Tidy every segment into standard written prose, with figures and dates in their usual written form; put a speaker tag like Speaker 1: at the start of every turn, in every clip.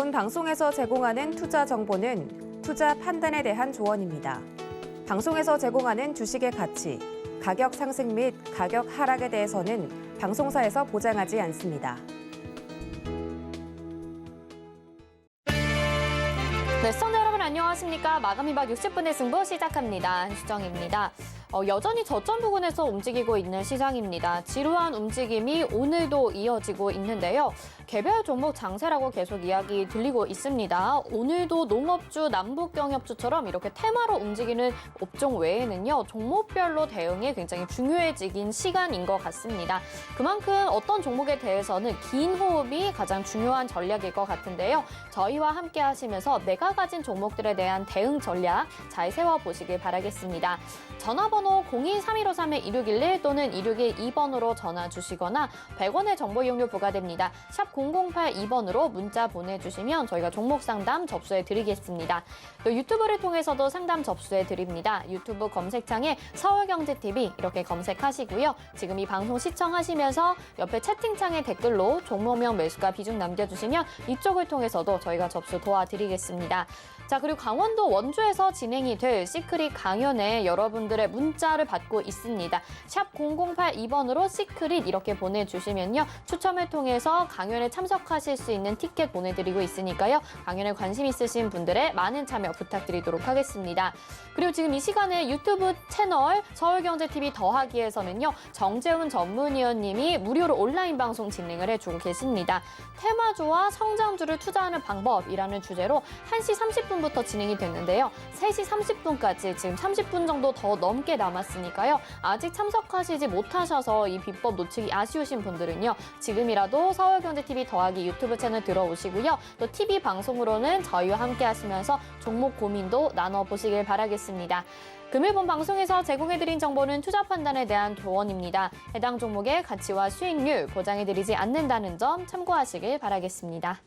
Speaker 1: 본 방송에서 제공하는 투자 정보는 투자 판단에 대한 조언입니다. 방송에서 제공하는 주식의 가치, 가격 상승 및 가격 하락에 대해서는 방송사에서 보장하지 않습니다.
Speaker 2: 네, 시청자 여러분 안녕하십니까? 마감 이박 60분의 승부 시작합니다. 한수정입니다. 여전히 저점 부근에서 움직이고 있는 시장입니다. 지루한 움직임이 오늘도 이어지고 있는데요. 개별 종목 장세라고 계속 이야기 들리고 있습니다. 오늘도 농업주, 남북경협주처럼 이렇게 테마로 움직이는 업종 외에는요. 종목별로 대응이 굉장히 중요해지긴 시간인 것 같습니다. 그만큼 어떤 종목에 대해서는 긴 호흡이 가장 중요한 전략일 것 같은데요. 저희와 함께 하시면서 내가 가진 종목들에 대한 대응 전략 잘 세워보시길 바라겠습니다. 전화번호 02-3153-1611 또는 1612번으로 전화 주시거나 100원의 정보 이용료 부과됩니다. 샵 0082번으로 문자 보내주시면 저희가 종목 상담 접수해 드리겠습니다. 또 유튜브를 통해서도 상담 접수해 드립니다. 유튜브 검색창에 서울경제TV 이렇게 검색하시고요. 지금 이 방송 시청하시면서 옆에 채팅창에 댓글로 종목명 매수가 비중 남겨주시면 이쪽을 통해서도 저희가 접수 도와드리겠습니다. 자, 그리고 강원도 원주에서 진행이 될 시크릿 강연에 여러분들의 문자를 받고 있습니다. 샵 0082번으로 시크릿 이렇게 보내주시면요. 추첨을 통해서 강연에 참석하실 수 있는 티켓 보내드리고 있으니까요. 강연에 관심 있으신 분들의 많은 참여 부탁드리도록 하겠습니다. 그리고 지금 이 시간에 유튜브 채널 서울경제TV 더하기에서는요. 정재훈 전문위원님이 무료로 온라인 방송 진행을 해주고 계십니다. 테마주와 성장주를 투자하는 방법이라는 주제로 1시 30분부터 진행이 됐는데요. 3시 30분까지 지금 30분 정도 더 넘게 남았으니까요. 아직 참석하시지 못하셔서 이 비법 놓치기 아쉬우신 분들은요. 지금이라도 서울경제TV 더하기 유튜브 채널 들어오시고요. 또 TV 방송으로는 저희와 함께 하시면서 종목 고민도 나눠보시길 바라겠습니다. 금일 본 방송에서 제공해드린 정보는 투자 판단에 대한 조언입니다. 해당 종목의 가치와 수익률 보장해드리지 않는다는 점 참고하시길 바라겠습니다.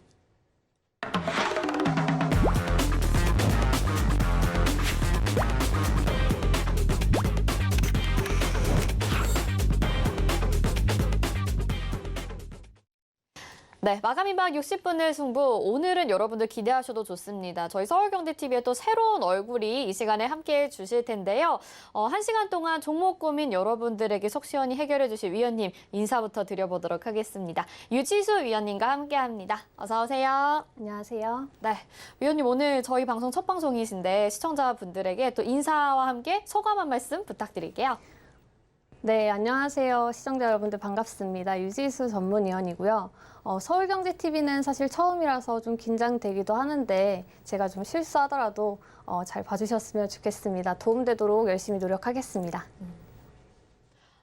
Speaker 2: 네, 마감 이박 60분의 승부. 오늘은 여러분들 기대하셔도 좋습니다. 저희 서울경제TV에 또 새로운 얼굴이 이 시간에 함께해 주실 텐데요. 1시간 동안 종목 고민 여러분들에게 속 시원히 해결해 주실 위원님 인사부터 드려보도록 하겠습니다. 유지수 위원님과 함께합니다. 어서 오세요.
Speaker 3: 안녕하세요.
Speaker 2: 네, 위원님 오늘 저희 방송 첫 방송이신데 시청자분들에게 또 인사와 함께 소감 한 말씀 부탁드릴게요.
Speaker 3: 네, 안녕하세요. 시청자 여러분들 반갑습니다. 유지수 전문위원이고요. 서울경제TV는 사실 처음이라서 좀 긴장되기도 하는데 제가 좀 실수하더라도 잘 봐주셨으면 좋겠습니다. 도움되도록 열심히 노력하겠습니다.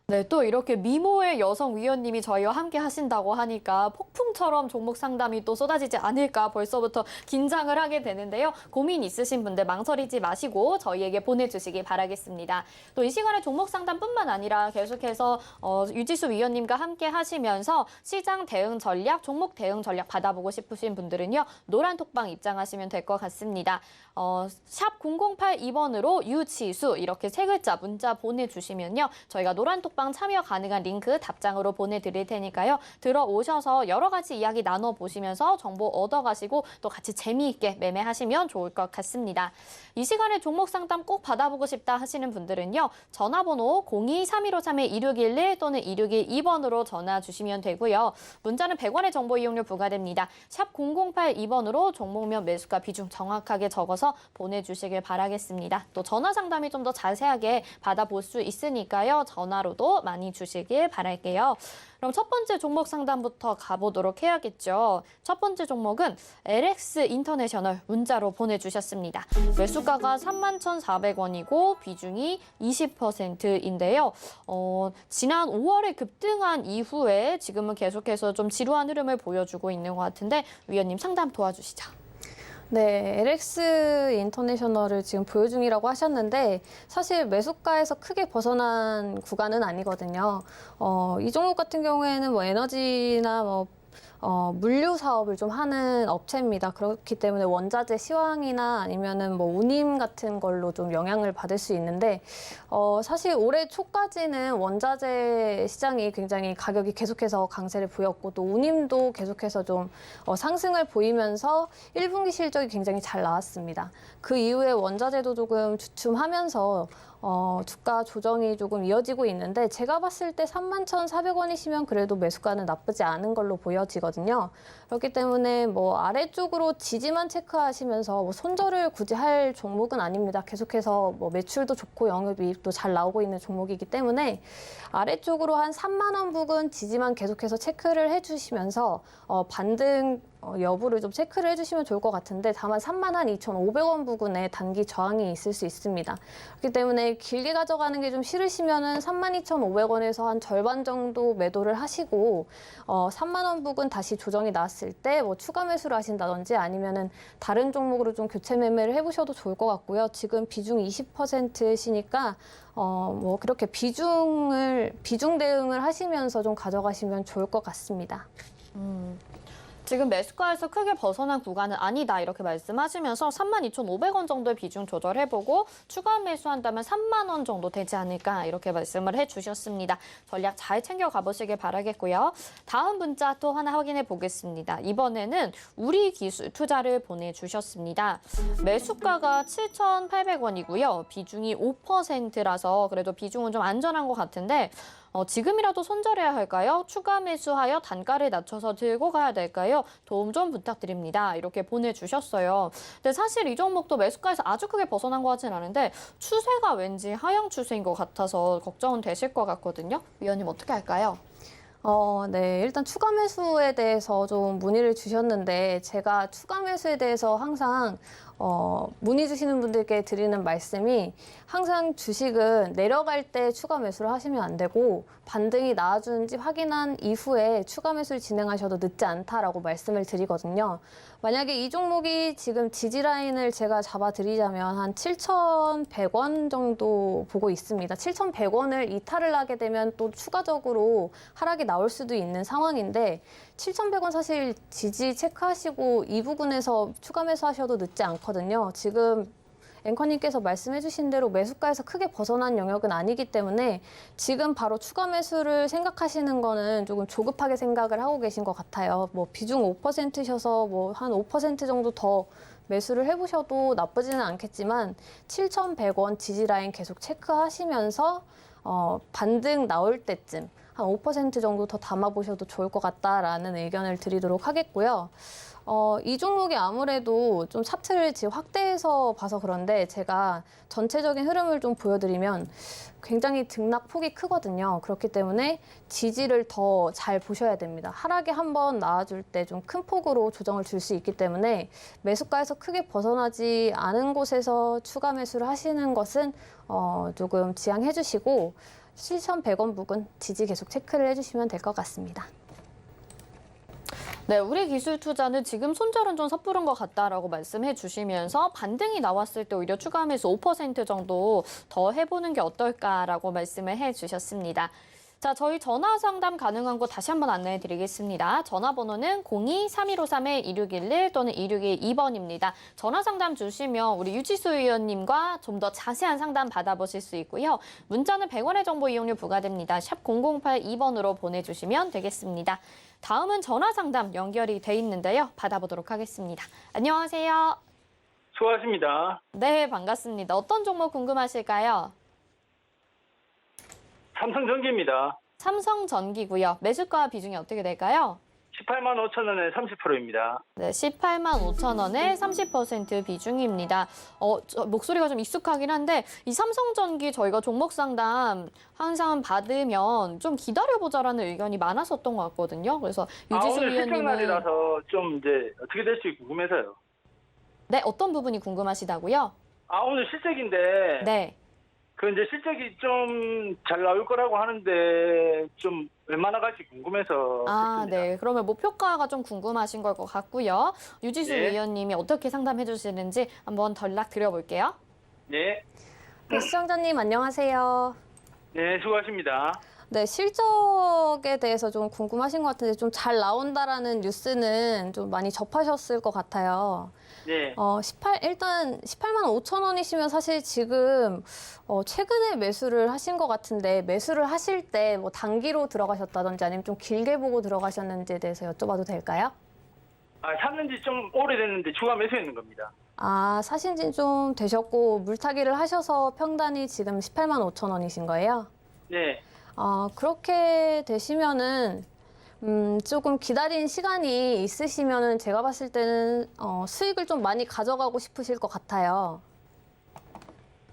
Speaker 2: 네, 또 이렇게 미모의 여성 위원님이 저희와 함께 하신다고 하니까 폭풍처럼 종목 상담이 또 쏟아지지 않을까 벌써부터 긴장을 하게 되는데요. 고민 있으신 분들 망설이지 마시고 저희에게 보내주시기 바라겠습니다. 또 이 시간에 종목 상담뿐만 아니라 계속해서 유지수 위원님과 함께 하시면서 시장 대응 전략, 종목 대응 전략 받아보고 싶으신 분들은요. 노란 톡방 입장하시면 될 것 같습니다. 샵 0082번으로 유지수 이렇게 세 글자 문자 보내주시면요. 저희가 노란 톡방 참여 가능한 링크 답장으로 보내드릴 테니까요. 들어오셔서 여러 가지 이야기 나눠보시면서 정보 얻어가시고 또 같이 재미있게 매매하시면 좋을 것 같습니다. 이 시간에 종목 상담 꼭 받아보고 싶다 하시는 분들은요. 전화번호 02-3153-1611 또는 1612번으로 전화 주시면 되고요. 문자는 100원의 정보 이용료 부과됩니다. 샵 0082번으로 종목명 매수가 비중 정확하게 적어서 보내주시길 바라겠습니다. 또 전화 상담이 좀 더 자세하게 받아볼 수 있으니까요. 전화로도 많이 주시길 바랄게요. 그럼 첫 번째 종목 상담부터 가보도록 해야겠죠. 첫 번째 종목은 LX 인터내셔널 문자로 보내주셨습니다. 매수가가 31,400원이고 비중이 20%인데요. 지난 5월에 급등한 이후에 지금은 계속해서 좀 지루한 흐름을 보여주고 있는 것 같은데 위원님 상담 도와주시죠.
Speaker 3: 네, LX 인터내셔널을 지금 보유 중이라고 하셨는데 사실 매수가에서 크게 벗어난 구간은 아니거든요. 이 종목 같은 경우에는 뭐 에너지나 뭐 물류 사업을 좀 하는 업체입니다. 그렇기 때문에 원자재 시황이나 아니면은 뭐 운임 같은 걸로 좀 영향을 받을 수 있는데 사실 올해 초까지는 원자재 시장이 굉장히 가격이 계속해서 강세를 보였고 또 운임도 계속해서 좀 상승을 보이면서 1분기 실적이 굉장히 잘 나왔습니다. 그 이후에 원자재도 조금 주춤하면서 주가 조정이 조금 이어지고 있는데 제가 봤을 때 31,400원이시면 그래도 매수가는 나쁘지 않은 걸로 보여지거든요. 그렇기 때문에 뭐 아래쪽으로 지지만 체크하시면서 뭐 손절을 굳이 할 종목은 아닙니다. 계속해서 뭐 매출도 좋고 영업이익도 잘 나오고 있는 종목이기 때문에 아래쪽으로 한 3만 원 부근 지지만 계속해서 체크를 해주시면서 반등 여부를 좀 체크를 해주시면 좋을 것 같은데 다만 32,500원 부근에 단기 저항이 있을 수 있습니다. 그렇기 때문에 길게 가져가는 게 좀 싫으시면은 32,500원에서 한 절반 정도 매도를 하시고 3만 원 부근 다시 조정이 나왔을 때 뭐 추가 매수를 하신다든지 아니면은 다른 종목으로 좀 교체 매매를 해보셔도 좋을 것 같고요. 지금 비중 20%시니까 뭐 그렇게 비중 대응을 하시면서 좀 가져가시면 좋을 것 같습니다.
Speaker 2: 지금 매수가에서 크게 벗어난 구간은 아니다 이렇게 말씀하시면서 32,500원 정도의 비중 조절해보고 추가 매수한다면 3만 원 정도 되지 않을까 이렇게 말씀을 해주셨습니다. 전략 잘 챙겨 가보시길 바라겠고요. 다음 문자 또 하나 확인해 보겠습니다. 이번에는 우리 기술 투자를 보내주셨습니다. 매수가가 7,800원이고요. 비중이 5%라서 그래도 비중은 좀 안전한 것 같은데 지금이라도 손절해야 할까요? 추가 매수하여 단가를 낮춰서 들고 가야 될까요? 도움 좀 부탁드립니다. 이렇게 보내주셨어요. 근데 사실 이 종목도 매수가에서 아주 크게 벗어난 것 같진 않은데 추세가 왠지 하향 추세인 것 같아서 걱정은 되실 것 같거든요. 위원님 어떻게 할까요?
Speaker 3: 네. 일단 추가 매수에 대해서 좀 문의를 주셨는데 제가 추가 매수에 대해서 항상 문의 주시는 분들께 드리는 말씀이 항상 주식은 내려갈 때 추가 매수를 하시면 안 되고 반등이 나와주는지 확인한 이후에 추가 매수를 진행하셔도 늦지 않다라고 말씀을 드리거든요. 만약에 이 종목이 지금 지지 라인을 제가 잡아드리자면 한 7,100원 정도 보고 있습니다. 7,100원을 이탈을 하게 되면 또 추가적으로 하락이 나올 수도 있는 상황인데 7,100원 사실 지지 체크하시고 이 부분에서 추가 매수하셔도 늦지 않거든요. 지금 앵커님께서 말씀해 주신 대로 매수가에서 크게 벗어난 영역은 아니기 때문에 지금 바로 추가 매수를 생각하시는 거는 조금 조급하게 생각을 하고 계신 것 같아요. 뭐 비중 5%셔서 뭐 한 5% 정도 더 매수를 해보셔도 나쁘지는 않겠지만 7,100원 지지 라인 계속 체크하시면서 반등 나올 때쯤 한 5% 정도 더 담아보셔도 좋을 것 같다라는 의견을 드리도록 하겠고요. 이 종목이 아무래도 좀 차트를 지금 확대해서 봐서 그런데 제가 전체적인 흐름을 좀 보여드리면 굉장히 등락폭이 크거든요. 그렇기 때문에 지지를 더 잘 보셔야 됩니다. 하락이 한번 나와줄 때 좀 큰 폭으로 조정을 줄 수 있기 때문에 매수가에서 크게 벗어나지 않은 곳에서 추가 매수를 하시는 것은 조금 지양해 주시고 7,100원 부근 지지 계속 체크를 해주시면 될 것 같습니다.
Speaker 2: 네, 우리 기술 투자는 지금 손절은 좀 섣부른 것 같다라고 말씀해 주시면서 반등이 나왔을 때 오히려 추가 매수 5% 정도 더 해보는 게 어떨까라고 말씀을 해 주셨습니다. 자, 저희 전화 상담 가능한 곳 다시 한번 안내해 드리겠습니다. 전화번호는 02-3153-2611 또는 2612번입니다. 전화 상담 주시면 우리 유지수 의원님과 좀 더 자세한 상담 받아보실 수 있고요. 문자는 100원의 정보 이용료 부과됩니다. 샵 0082번으로 보내주시면 되겠습니다. 다음은 전화 상담 연결이 돼 있는데요. 받아보도록 하겠습니다. 안녕하세요.
Speaker 4: 수고하십니다.
Speaker 2: 네, 반갑습니다. 어떤 종목 궁금하실까요?
Speaker 4: 삼성전기입니다.
Speaker 2: 삼성전기고요. 매수가 비중이 어떻게 될까요?
Speaker 4: 18만 5천 원에 30%입니다.
Speaker 2: 네, 18만 5천 원에 30% 비중입니다. 목소리가 좀 익숙하긴 한데 이 삼성전기 저희가 종목 상담 항상 받으면 좀 기다려보자라는 의견이 많았었던 것 같거든요. 그래서 유지수
Speaker 4: 오늘 실적
Speaker 2: 위원님은
Speaker 4: 날이라서 좀 이제 어떻게 될지 궁금해서요.
Speaker 2: 네, 어떤 부분이 궁금하시다고요?
Speaker 4: 오늘 실적인데
Speaker 2: 네.
Speaker 4: 그 이제 실적이 좀 잘 나올 거라고 하는데 좀 얼마나 갈지 궁금해서 했습니다.
Speaker 2: 네. 그러면 목표가가 좀 궁금하신 걸 것 같고요. 유지수
Speaker 4: 네.
Speaker 2: 위원님이 어떻게 상담해 주시는지 한번 전락 드려볼게요.
Speaker 4: 네.
Speaker 3: 네, 시청자님 안녕하세요.
Speaker 4: 네, 수고하십니다.
Speaker 3: 네, 실적에 대해서 좀 궁금하신 것 같은데 좀 잘 나온다라는 뉴스는 좀 많이 접하셨을 것 같아요.
Speaker 4: 네.
Speaker 3: 일단 18만 5천 원이시면 사실 지금 최근에 매수를 하신 것 같은데 매수를 하실 때 뭐 단기로 들어가셨다든지 아니면 좀 길게 보고 들어가셨는지에 대해서 여쭤봐도 될까요?
Speaker 4: 샀는지 좀 오래됐는데 추가 매수했는 겁니다.
Speaker 3: 아, 사신 지 좀 되셨고 물타기를 하셔서 평단이 지금 18만 5천 원이신 거예요?
Speaker 4: 네.
Speaker 3: 그렇게 되시면은 조금 기다린 시간이 있으시면은 제가 봤을 때는 수익을 좀 많이 가져가고 싶으실 것 같아요.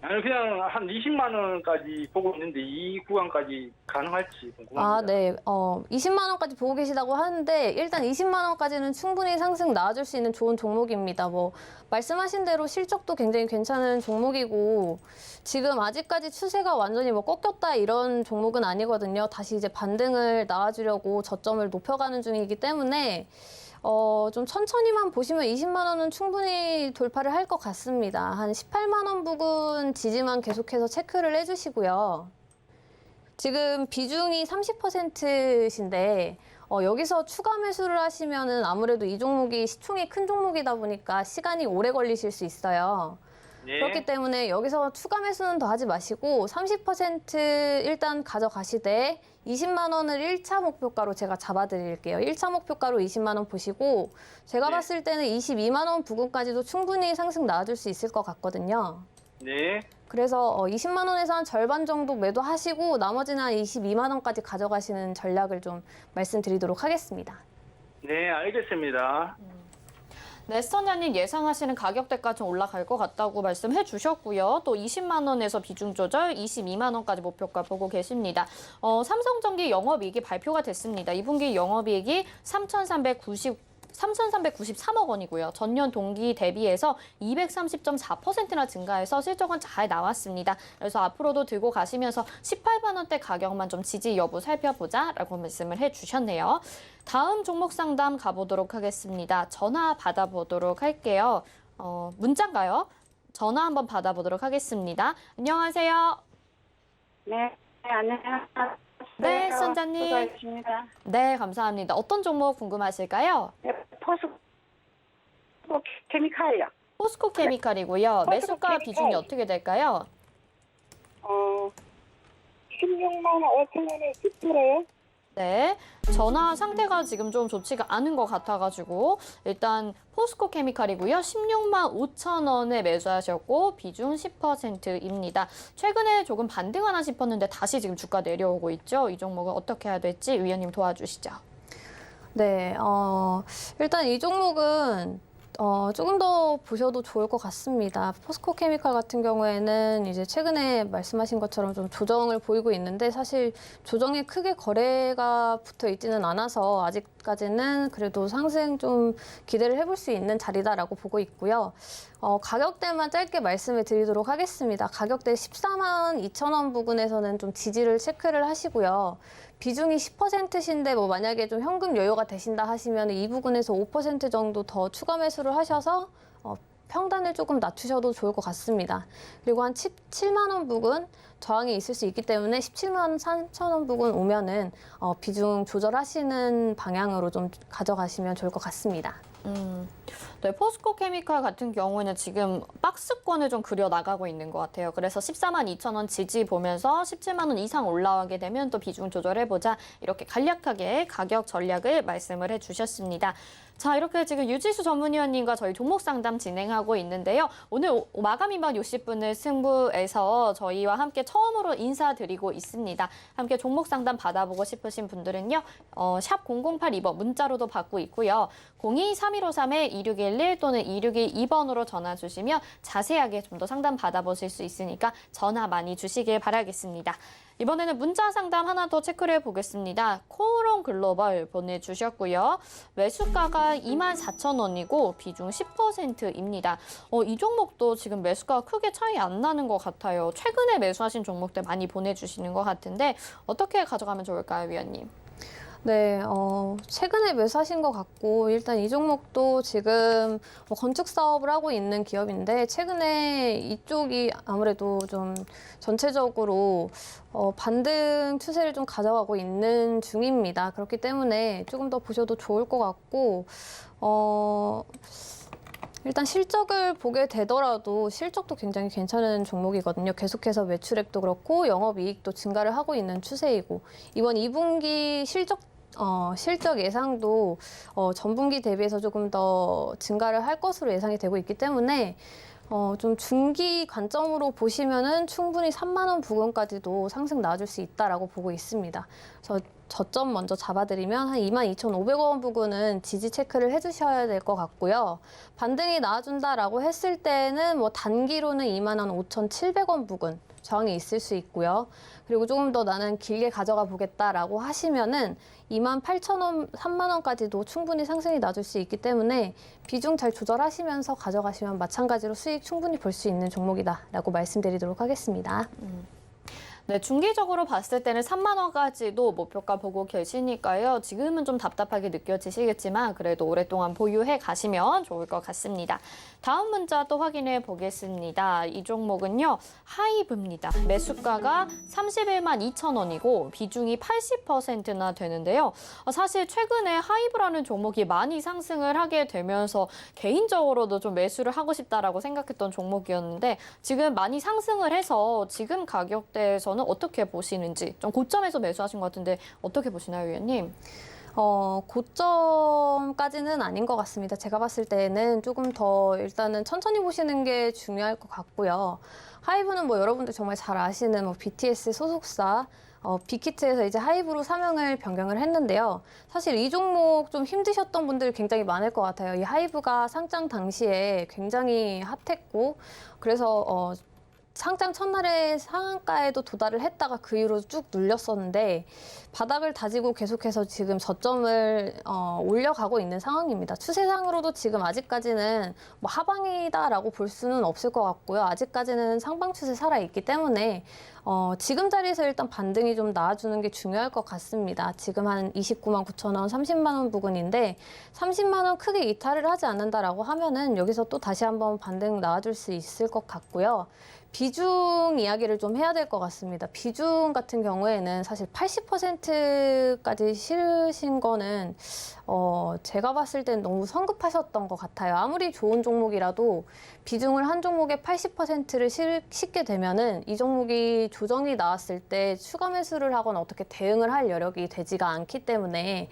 Speaker 4: 아니 그냥 한 20만 원까지 보고 있는데 이 구간까지 가능할지 궁금합니다.
Speaker 3: 네. 20만 원까지 보고 계시다고 하는데 일단 20만 원까지는 충분히 상승 나와줄 수 있는 좋은 종목입니다. 뭐 말씀하신 대로 실적도 굉장히 괜찮은 종목이고 지금 아직까지 추세가 완전히 뭐 꺾였다 이런 종목은 아니거든요. 다시 이제 반등을 나와주려고 저점을 높여가는 중이기 때문에 좀 천천히만 보시면 20만 원은 충분히 돌파를 할 것 같습니다. 한 18만 원 부근 지지만 계속해서 체크를 해주시고요. 지금 비중이 30%신데 여기서 추가 매수를 하시면은 아무래도 이 종목이 시총이 큰 종목이다 보니까 시간이 오래 걸리실 수 있어요.
Speaker 4: 네.
Speaker 3: 그렇기 때문에 여기서 추가 매수는 더 하지 마시고 30% 일단 가져가시되 20만 원을 1차 목표가로 제가 잡아드릴게요. 1차 목표가로 20만 원 보시고 제가
Speaker 4: 네.
Speaker 3: 봤을 때는 22만 원 부근까지도 충분히 상승 나와줄 수 있을 것 같거든요.
Speaker 4: 네.
Speaker 3: 그래서 20만 원에서 한 절반 정도 매도하시고 나머지는 한 22만 원까지 가져가시는 전략을 좀 말씀드리도록 하겠습니다.
Speaker 4: 네, 알겠습니다.
Speaker 2: 네, 시청자님 예상하시는 가격대까지 좀 올라갈 것 같다고 말씀해 주셨고요. 또 20만 원에서 비중 조절 22만 원까지 목표가 보고 계십니다. 삼성전기 영업이익이 발표가 됐습니다. 2분기 영업이익이 3,393억 원이고요. 전년 동기 대비해서 230.4%나 증가해서 실적은 잘 나왔습니다. 그래서 앞으로도 들고 가시면서 18만 원대 가격만 좀 지지 여부 살펴보자라고 말씀을 해주셨네요. 다음 종목 상담 가보도록 하겠습니다. 전화 받아보도록 할게요. 문자인가요? 전화 한번 받아보도록 하겠습니다. 안녕하세요.
Speaker 5: 네, 안녕하세요.
Speaker 2: 네, 선장님.
Speaker 5: 수고하셨습니다.
Speaker 2: 네, 감사합니다. 어떤 종목 궁금하실까요?
Speaker 5: 네, 케미칼이요.
Speaker 2: 포스코 케미칼이고요.
Speaker 5: 포스코
Speaker 2: 매수가
Speaker 5: 케미칼.
Speaker 2: 비중이 어떻게 될까요?
Speaker 5: 16만 5천 원에 10%예요.
Speaker 2: 네, 전화 상태가 지금 좀 좋지가 않은 것 같아가지고 일단 포스코 케미칼이고요. 16만 5천 원에 매수하셨고 비중 10%입니다. 최근에 조금 반등하나 싶었는데 다시 지금 주가 내려오고 있죠. 이 종목은 어떻게 해야 될지 위원님 도와주시죠.
Speaker 3: 네, 일단 이 종목은 조금 더 보셔도 좋을 것 같습니다. 포스코 케미칼 같은 경우에는 이제 최근에 말씀하신 것처럼 좀 조정을 보이고 있는데 사실 조정에 크게 거래가 붙어 있지는 않아서 아직까지는 그래도 상승 좀 기대를 해볼 수 있는 자리다라고 보고 있고요. 가격대만 짧게 말씀을 드리도록 하겠습니다. 가격대 14만 2천 원 부근에서는 좀 지지를 체크를 하시고요. 비중이 10%신데 뭐 만약에 좀 현금 여유가 되신다 하시면 이 부분에서 5% 정도 더 추가 매수를 하셔서 평단을 조금 낮추셔도 좋을 것 같습니다. 그리고 한 17만 원 부근 저항이 있을 수 있기 때문에 17만 3천 원 부근 오면은 비중 조절하시는 방향으로 좀 가져가시면 좋을 것 같습니다.
Speaker 2: 네, 포스코 케미칼 같은 경우에는 지금 박스권을 좀 그려 나가고 있는 것 같아요. 그래서 14만 2천 원 지지 보면서 17만 원 이상 올라가게 되면 또 비중 조절해보자 이렇게 간략하게 가격 전략을 말씀을 해주셨습니다. 자, 이렇게 지금 유지수 전문위원님과 저희 종목 상담 진행하고 있는데요. 오늘 마감 임박 60분을 승부에서 저희와 함께 처음으로 인사드리고 있습니다. 함께 종목 상담 받아보고 싶으신 분들은요. 샵 0082번 문자로도 받고 있고요. 02-3153-2611 또는 2612번으로 전화 주시면 자세하게 좀 더 상담 받아보실 수 있으니까 전화 많이 주시길 바라겠습니다. 이번에는 문자 상담 하나 더 체크를 해보겠습니다. 코오롱 글로벌 보내주셨고요. 매수가가 24,000원이고 비중 10%입니다. 이 종목도 지금 매수가가 크게 차이 안 나는 것 같아요. 최근에 매수하신 종목들 많이 보내주시는 것 같은데 어떻게 가져가면 좋을까요, 위원님?
Speaker 3: 네, 최근에 매수하신 것 같고, 일단 이 종목도 지금 뭐 건축 사업을 하고 있는 기업인데, 최근에 이쪽이 아무래도 좀 전체적으로 반등 추세를 좀 가져가고 있는 중입니다. 그렇기 때문에 조금 더 보셔도 좋을 것 같고, 일단 실적을 보게 되더라도 실적도 굉장히 괜찮은 종목이거든요. 계속해서 매출액도 그렇고 영업이익도 증가를 하고 있는 추세이고 이번 2분기 실적 예상도 전분기 대비해서 조금 더 증가를 할 것으로 예상이 되고 있기 때문에 좀 중기 관점으로 보시면은 충분히 3만 원 부근까지도 상승 나와줄 수 있다라고 보고 있습니다. 그래서 저점 먼저 잡아드리면 한 22,500원 부근은 지지 체크를 해주셔야 될 것 같고요. 반등이 나와준다라고 했을 때는 뭐 단기로는 25,700원 부근 저항이 있을 수 있고요. 그리고 조금 더 나는 길게 가져가 보겠다라고 하시면은 28,000원, 3만 원까지도 충분히 상승이 나줄 수 있기 때문에 비중 잘 조절하시면서 가져가시면 마찬가지로 수익 충분히 볼 수 있는 종목이다라고 말씀드리도록 하겠습니다.
Speaker 2: 네, 중기적으로 봤을 때는 3만 원까지도 목표가 보고 계시니까요. 지금은 좀 답답하게 느껴지시겠지만 그래도 오랫동안 보유해 가시면 좋을 것 같습니다. 다음 문자 또 확인해 보겠습니다. 이 종목은요. 하이브입니다. 매수가가 31만 2천 원이고 비중이 80%나 되는데요. 사실 최근에 하이브라는 종목이 많이 상승을 하게 되면서 개인적으로도 좀 매수를 하고 싶다라고 생각했던 종목이었는데 지금 많이 상승을 해서 지금 가격대에서 어떻게 보시는지 좀 고점에서 매수하신 것 같은데 어떻게 보시나요, 위원님?
Speaker 3: 고점까지는 아닌 것 같습니다. 제가 봤을 때는 조금 더 일단은 천천히 보시는 게 중요할 것 같고요. 하이브는 뭐 여러분들 정말 잘 아시는 뭐 BTS 소속사 빅히트에서 이제 하이브로 사명을 변경을 했는데요. 사실 이 종목 좀 힘드셨던 분들이 굉장히 많을 것 같아요. 이 하이브가 상장 당시에 굉장히 핫했고 그래서 상장 첫날에 상한가에도 도달을 했다가 그 이후로 쭉 눌렸었는데 바닥을 다지고 계속해서 지금 저점을 올려가고 있는 상황입니다. 추세상으로도 지금 아직까지는 뭐 하방이다라고 볼 수는 없을 것 같고요. 아직까지는 상방 추세 살아있기 때문에 지금 자리에서 일단 반등이 좀 나와주는 게 중요할 것 같습니다. 지금 한 29만 9천 원, 30만 원 부근인데 30만 원 크게 이탈을 하지 않는다라고 하면은 여기서 또 다시 한번 반등 나와줄 수 있을 것 같고요. 비중 이야기를 좀 해야 될 것 같습니다. 비중 같은 경우에는 사실 80%까지 실으신 거는 제가 봤을 땐 너무 성급하셨던 것 같아요. 아무리 좋은 종목이라도 비중을 한 종목에 80%를 싣게 되면은 이 종목이 조정이 나왔을 때 추가 매수를 하거나 어떻게 대응을 할 여력이 되지가 않기 때문에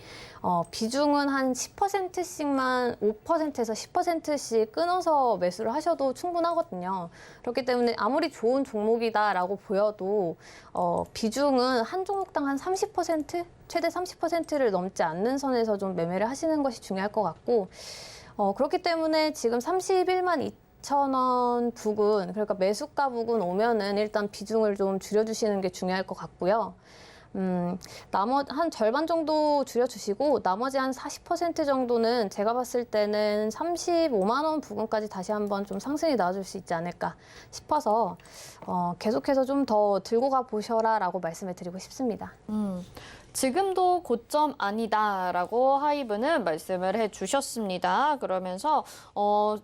Speaker 3: 비중은 한 10%씩만 5%에서 10%씩 끊어서 매수를 하셔도 충분하거든요. 그렇기 때문에 아무리 좋은 종목이다라고 보여도 비중은 한 종목당 한 30%? 최대 30%를 넘지 않는 선에서 좀 매매를 하시는 것이 중요할 것 같고 그렇기 때문에 지금 31만 2천 원 부근, 그러니까 매수가 부근 오면은 일단 비중을 좀 줄여주시는 게 중요할 것 같고요. 한 절반 정도 줄여주시고 나머지 한 40% 정도는 제가 봤을 때는 35만 원 부근까지 다시 한번 좀 상승이 나와줄 수 있지 않을까 싶어서 계속해서 좀 더 들고 가 보셔라라고 말씀을 드리고 싶습니다.
Speaker 2: 지금도 고점 아니다라고 하이브는 말씀을 해주셨습니다. 그러면서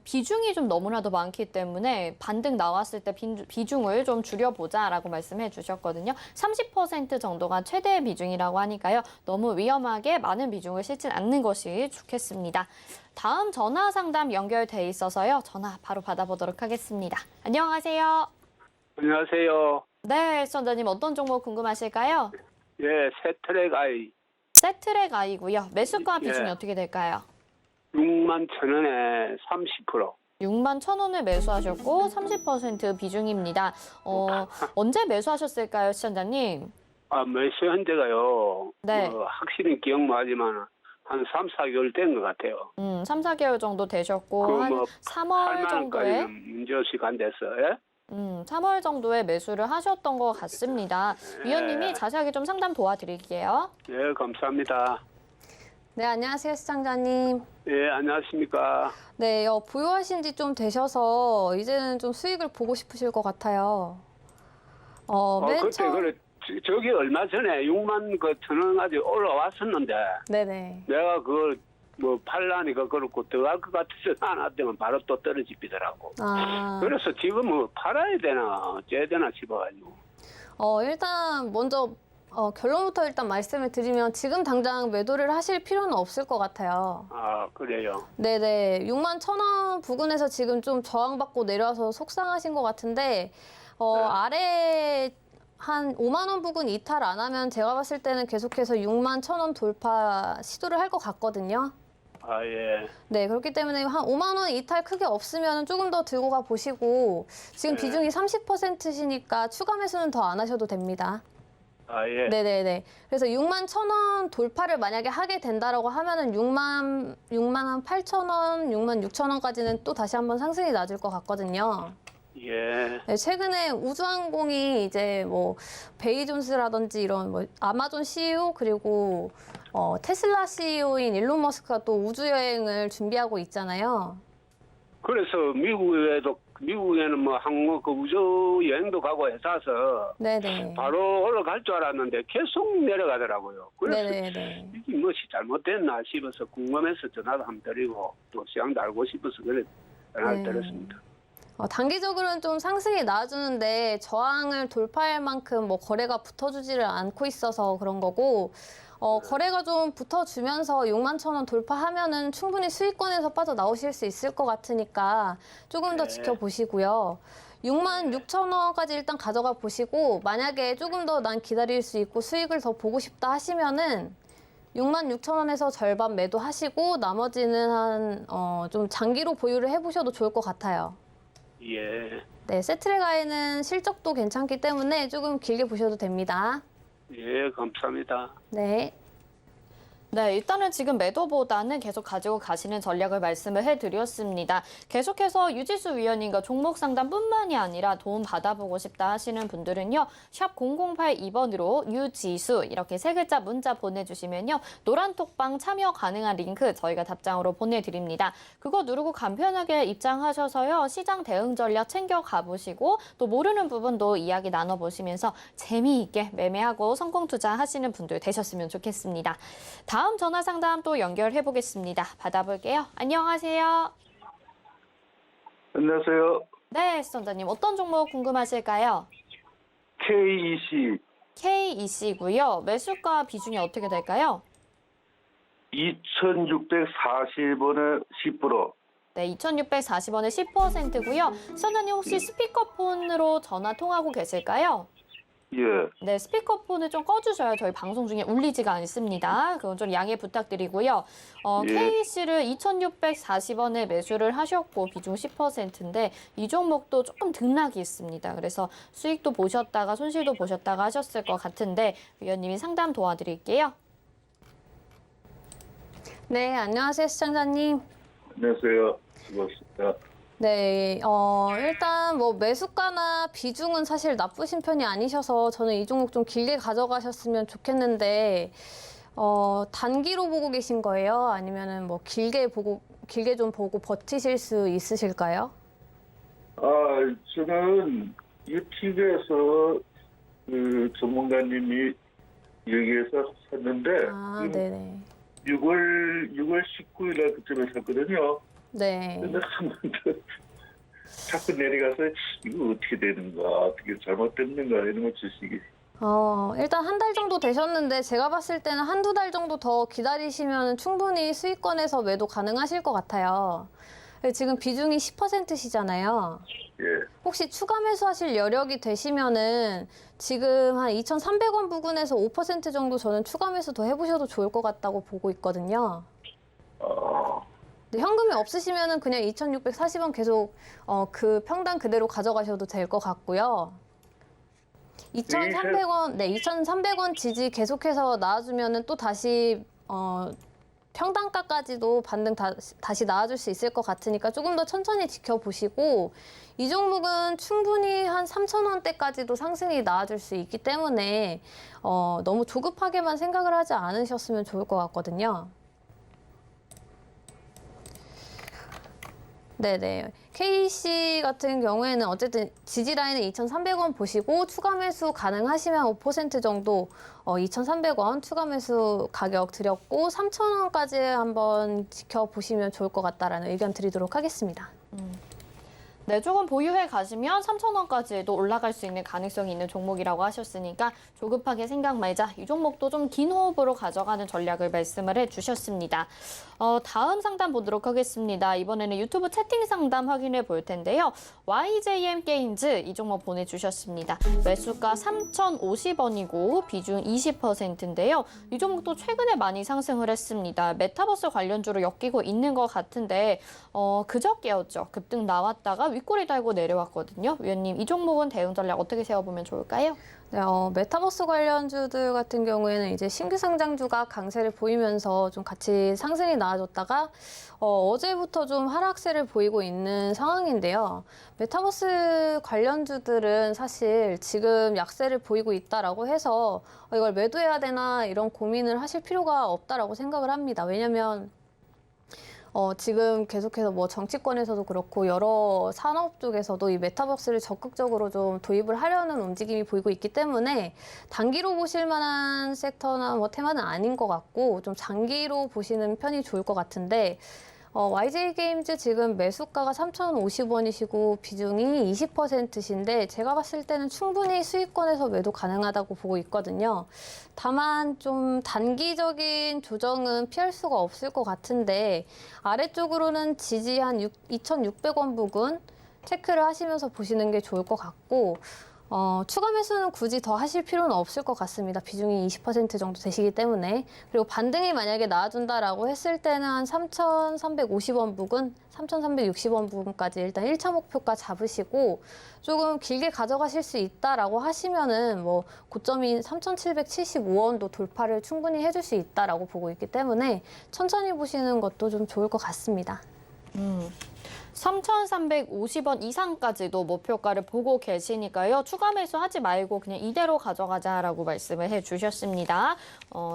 Speaker 2: 비중이 좀 너무나도 많기 때문에 반등 나왔을 때 비중을 좀 줄여보자라고 말씀해 주셨거든요. 30% 정도가 최대 비중이라고 하니까요. 너무 위험하게 많은 비중을 싣지 않는 것이 좋겠습니다. 다음 전화 상담 연결돼 있어서요. 전화 바로 받아보도록 하겠습니다. 안녕하세요.
Speaker 4: 안녕하세요.
Speaker 2: 네, 시청자님 어떤 종목 궁금하실까요?
Speaker 4: 예, 세트랙 아이
Speaker 2: 세트랙 아이고요. 매수가 비중이
Speaker 4: 예.
Speaker 2: 어떻게 될까요?
Speaker 4: 6만 천 원에 30%.
Speaker 2: 6만 1,000원을 매수하셨고 30% 비중입니다. 언제 매수하셨을까요, 시청자님?
Speaker 4: 매수한 지가요.
Speaker 2: 네.
Speaker 4: 확실히 기억나지만 한 3, 4개월 된 것 같아요.
Speaker 2: 3, 4개월 정도 되셨고 한 3월 정도에
Speaker 4: 8만 원까지는 문제없이 간댔어. 예?
Speaker 2: 3월 정도에 매수를 하셨던 것 같습니다. 위원님이 자세하게 좀 상담 도와드릴게요.
Speaker 4: 예, 감사합니다.
Speaker 3: 네, 안녕하세요, 시청자님.
Speaker 4: 예, 안녕하십니까.
Speaker 3: 네, 보유하신 지 좀 되셔서 이제는 좀 수익을 보고 싶으실 것 같아요. 맨
Speaker 4: 그때
Speaker 3: 처음
Speaker 4: 그래
Speaker 6: 저기 얼마 전에 6만 그 천원까지 올라왔었는데
Speaker 3: 네네.
Speaker 6: 내가 그걸 뭐 팔라니까 그렇고 들어갈 것 같아서 안 왔더니 바로 또 떨어지더라고.
Speaker 3: 아,
Speaker 6: 그래서 지금 뭐 팔아야 되나 어째야 되나 싶어가지고.
Speaker 3: 일단 먼저 결론부터 일단 말씀을 드리면 지금 당장 매도를 하실 필요는 없을 것 같아요.
Speaker 6: 아 그래요.
Speaker 3: 네네. 6만 1,000원 부근에서 지금 좀 저항받고 내려와서 속상하신 것 같은데, 아래 한 5만 원 부근 이탈 안 하면 제가 봤을 때는 계속해서 6만 1,000원 돌파 시도를 할 것 같거든요.
Speaker 6: 아 예.
Speaker 3: 네, 그렇기 때문에 한 5만 원 이탈 크게 없으면 조금 더 들고 가 보시고, 지금
Speaker 6: 네.
Speaker 3: 비중이 30%시니까 추가 매수는 더 안 하셔도 됩니다.
Speaker 6: 아 예.
Speaker 3: 네네네. 그래서 6만 1,000원 돌파를 만약에 하게 된다라고 하면은 6만 한 8,000원, 6만 6,000원까지는 또 다시 한번 상승이 낮을 것 같거든요.
Speaker 6: 예.
Speaker 3: 네, 최근에 우주항공이 이제 뭐 베이존스라든지 이런 뭐 아마존 CEO 그리고 테슬라 CEO인 일론 머스크가 또 우주 여행을 준비하고 있잖아요.
Speaker 6: 그래서 미국에는 뭐 항공 그 우주 여행도 가고 해서
Speaker 3: 네네.
Speaker 6: 바로 올라갈 줄 알았는데 계속 내려가더라고요. 그래서
Speaker 3: 네네네.
Speaker 6: 이게 무엇이 잘못됐나 싶어서 궁금해서 전화도 한번 드리고 또 시장도 알고 싶어서 그래 전화를
Speaker 3: 네.
Speaker 6: 드렸습니다.
Speaker 3: 단기적으로는 좀 상승이 나와주는데 저항을 돌파할 만큼 뭐 거래가 붙어주지를 않고 있어서 그런 거고, 거래가 좀 붙어주면서 6만 1,000원 돌파하면은 충분히 수익권에서 빠져나오실 수 있을 것 같으니까 조금 더
Speaker 6: 네.
Speaker 3: 지켜보시고요. 6만 6,000원까지 일단 가져가 보시고, 만약에 조금 더 난 기다릴 수 있고 수익을 더 보고 싶다 하시면은 6만 6,000원에서 절반 매도하시고 나머지는 한 좀 장기로 보유를 해보셔도 좋을 것 같아요.
Speaker 6: 예.
Speaker 3: 네, 세트레가에는 실적도 괜찮기 때문에 조금 길게 보셔도 됩니다.
Speaker 6: 예, 감사합니다.
Speaker 3: 네.
Speaker 2: 네, 일단은 지금 매도보다는 계속 가지고 가시는 전략을 말씀을 해드렸습니다. 계속해서 유지수 위원님과 종목 상담뿐만이 아니라 도움 받아보고 싶다 하시는 분들은요. 샵 0082번으로 유지수 이렇게 세 글자 문자 보내주시면요. 노란톡방 참여 가능한 링크 저희가 답장으로 보내드립니다. 그거 누르고 간편하게 입장하셔서요. 시장 대응 전략 챙겨 가보시고 또 모르는 부분도 이야기 나눠보시면서 재미있게 매매하고 성공 투자하시는 분들 되셨으면 좋겠습니다. 다음 전화 상담 또 연결해 보겠습니다. 받아볼게요. 안녕하세요.
Speaker 7: 안녕하세요.
Speaker 2: 네, 시청자님 어떤 종목 궁금하실까요?
Speaker 7: KEC
Speaker 2: KEC고요. 매수가 비중이 어떻게 될까요?
Speaker 7: 2,640원에 10%.
Speaker 2: 네, 2,640원에 10%고요. 시청자님 혹시 스피커폰으로 전화 통하고 계실까요?
Speaker 7: 예.
Speaker 2: 네, 스피커폰을 좀 꺼주셔야 저희 방송 중에 울리지가 않습니다. 그건 좀 양해 부탁드리고요.
Speaker 7: 예.
Speaker 2: KEC를 2,640원에 매수를 하셨고 비중 10%인데 이 종목도 조금 등락이 있습니다. 그래서 수익도 보셨다가 손실도 보셨다가 하셨을 것 같은데 위원님이 상담 도와드릴게요.
Speaker 3: 네, 안녕하세요, 시청자님.
Speaker 7: 안녕하세요. 수고하셨습니다.
Speaker 3: 네, 일단 뭐 매수가나 비중은 사실 나쁘신 편이 아니셔서 저는 이 종목 좀 길게 가져가셨으면 좋겠는데, 단기로 보고 계신 거예요? 아니면은 뭐 길게 좀 보고 버티실 수 있으실까요?
Speaker 7: 저는 유튜브에서 그 전문가님이 여기에서 샀는데,
Speaker 3: 아, 네네.
Speaker 7: 6월 19일에 그쯤에 샀거든요.
Speaker 3: 네.
Speaker 7: 근데 한 번 더 자꾸 내려가서 이거 어떻게 되는가, 어떻게 잘못됐는가 이런 거 주식이.
Speaker 3: 일단 한 달 정도 되셨는데 제가 봤을 때는 한두 달 정도 더 기다리시면 충분히 수익권에서 매도 가능하실 것 같아요. 지금 비중이 10%시잖아요.
Speaker 7: 예.
Speaker 3: 혹시 추가 매수하실 여력이 되시면은 지금 한 2,300원 부근에서 5% 정도 저는 추가 매수 더 해보셔도 좋을 것 같다고 보고 있거든요. 근데 현금이 없으시면은 그냥 2,640원 계속 그 평단 그대로 가져가셔도 될 것 같고요. 2,300원, 네, 2,300원 지지 계속해서 나와주면은 또 다시 평단가까지도 반등 다시 나와줄 수 있을 것 같으니까 조금 더 천천히 지켜보시고, 이 종목은 충분히 한 3,000원대까지도 상승이 나와줄 수 있기 때문에 너무 조급하게만 생각을 하지 않으셨으면 좋을 것 같거든요. 네네. KC 같은 경우에는 어쨌든 지지 라인은 2,300원 보시고 추가 매수 가능하시면 5% 정도 2,300원 추가 매수 가격 드렸고 3,000원까지 한번 지켜보시면 좋을 것 같다라는 의견 드리도록 하겠습니다.
Speaker 2: 네, 조금 보유해 가시면 3,000원까지도 올라갈 수 있는 가능성이 있는 종목이라고 하셨으니까 조급하게 생각 말자. 이 종목도 좀 긴 호흡으로 가져가는 전략을 말씀을 해주셨습니다. 다음 상담 보도록 하겠습니다. 이번에는 유튜브 채팅 상담 확인해 볼 텐데요. YJM 게임즈 이 종목 보내주셨습니다. 매수가 3,050원이고 비중 20%인데요. 이 종목도 최근에 많이 상승을 했습니다. 메타버스 관련주로 엮이고 있는 것 같은데 그저께였죠. 급등 나왔다가 윗꼬리 달고 내려왔거든요. 위원님, 이 종목은 대응 전략 어떻게 세워보면 좋을까요?
Speaker 3: 네, 메타버스 관련주들 같은 경우에는 이제 신규 상장주가 강세를 보이면서 좀 같이 상승이 나아졌다가 어제부터 좀 하락세를 보이고 있는 상황인데요. 메타버스 관련주들은 사실 지금 약세를 보이고 있다라고 해서 이걸 매도해야 되나 이런 고민을 하실 필요가 없다라고 생각을 합니다. 왜냐면 지금 계속해서 뭐 정치권에서도 그렇고 여러 산업 쪽에서도 이 메타버스를 적극적으로 좀 도입을 하려는 움직임이 보이고 있기 때문에 단기로 보실 만한 섹터나 뭐 테마는 아닌 것 같고 좀 장기로 보시는 편이 좋을 것 같은데 YJ게임즈 지금 매수가가 3,050원이시고 비중이 20%신데 제가 봤을 때는 충분히 수익권에서 매도 가능하다고 보고 있거든요. 다만 좀 단기적인 조정은 피할 수가 없을 것 같은데 아래쪽으로는 지지 한 2,600원 부근 체크를 하시면서 보시는 게 좋을 것 같고 추가 매수는 굳이 더 하실 필요는 없을 것 같습니다. 비중이 20% 정도 되시기 때문에. 그리고 반등이 만약에 나와준다라고 했을 때는 한 3,350원 부근, 3,360원 부근까지 일단 1차 목표가 잡으시고 조금 길게 가져가실 수 있다라고 하시면은 뭐 고점인 3,775원도 돌파를 충분히 해줄 수 있다라고 보고 있기 때문에 천천히 보시는 것도 좀 좋을 것 같습니다.
Speaker 2: 3,350원 이상까지도 목표가를 보고 계시니까요. 추가 매수하지 말고 그냥 이대로 가져가자라고 말씀을 해주셨습니다.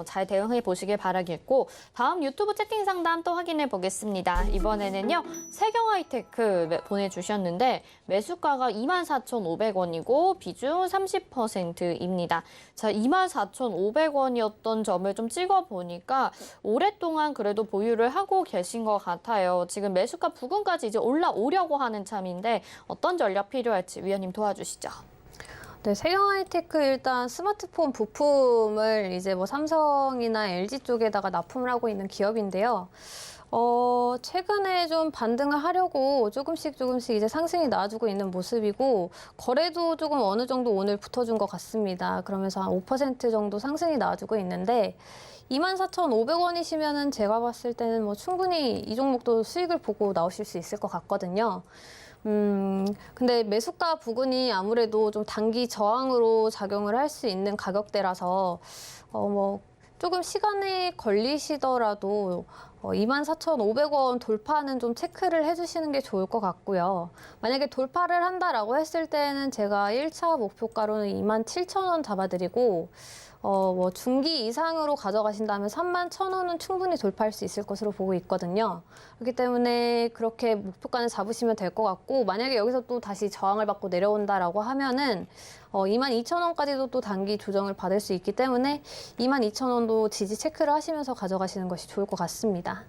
Speaker 2: 잘 대응해 보시길 바라겠고 다음 유튜브 채팅 상담 또 확인해 보겠습니다. 이번에는요. 세경하이테크 보내주셨는데 매수가가 24,500원이고 비중 30%입니다. 자, 24,500원이었던 점을 좀 찍어보니까 오랫동안 그래도 보유를 하고 계신 것 같아요. 지금 매수가 부근까지 이제 올라오려고 하는 참인데 어떤 전략 필요할지 위원님 도와주시죠.
Speaker 3: 네, 세경하이테크 일단 스마트폰 부품을 이제 뭐 삼성이나 LG 쪽에다가 납품을 하고 있는 기업인데요. 최근에 좀 반등을 하려고 조금씩 이제 상승이 나와주고 있는 모습이고 거래도 조금 어느 정도 오늘 붙어준 것 같습니다. 그러면서 한 5% 정도 상승이 나와주고 있는데 24,500원이시면은 제가 봤을 때는 뭐 충분히 이 종목도 수익을 보고 나오실 수 있을 것 같거든요. 근데 매수가 부근이 아무래도 좀 단기 저항으로 작용을 할 수 있는 가격대라서 뭐 조금 시간이 걸리시더라도 24,500원 돌파는 좀 체크를 해주시는 게 좋을 것 같고요. 만약에 돌파를 한다라고 했을 때는 제가 1차 목표가로는 27,000원 잡아드리고 뭐 중기 이상으로 가져가신다면 31,000원은 충분히 돌파할 수 있을 것으로 보고 있거든요. 그렇기 때문에 그렇게 목표가는 잡으시면 될 것 같고 만약에 여기서 또 다시 저항을 받고 내려온다라고 하면은 22,000원까지도 또 단기 조정을 받을 수 있기 때문에 22,000원도 지지 체크를 하시면서 가져가시는 것이 좋을 것 같습니다.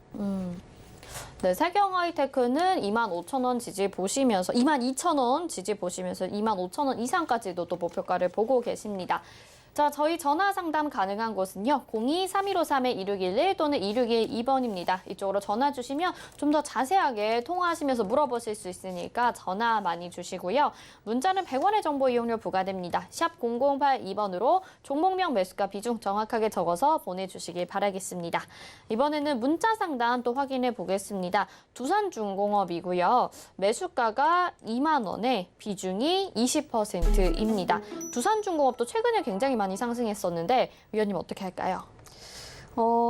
Speaker 2: 네, 세경하이테크는 25,000원 지지 보시면서 22,000원 지지 보시면서 25,000원 이상까지도 또 목표가를 보고 계십니다. 자, 저희 전화 상담 가능한 곳은요. 02-3153-1611 또는 2612번입니다. 이쪽으로 전화 주시면 좀 더 자세하게 통화하시면서 물어보실 수 있으니까 전화 많이 주시고요. 문자는 100원의 정보 이용료 부과됩니다. 샵 0082번으로 종목명 매수가 비중 정확하게 적어서 보내주시길 바라겠습니다. 이번에는 문자 상담 또 확인해 보겠습니다. 두산중공업이고요. 매수가가 2만 원에 비중이 20%입니다. 두산중공업도 최근에 굉장히 많이 상승했었는데 위원님 어떻게 할까요?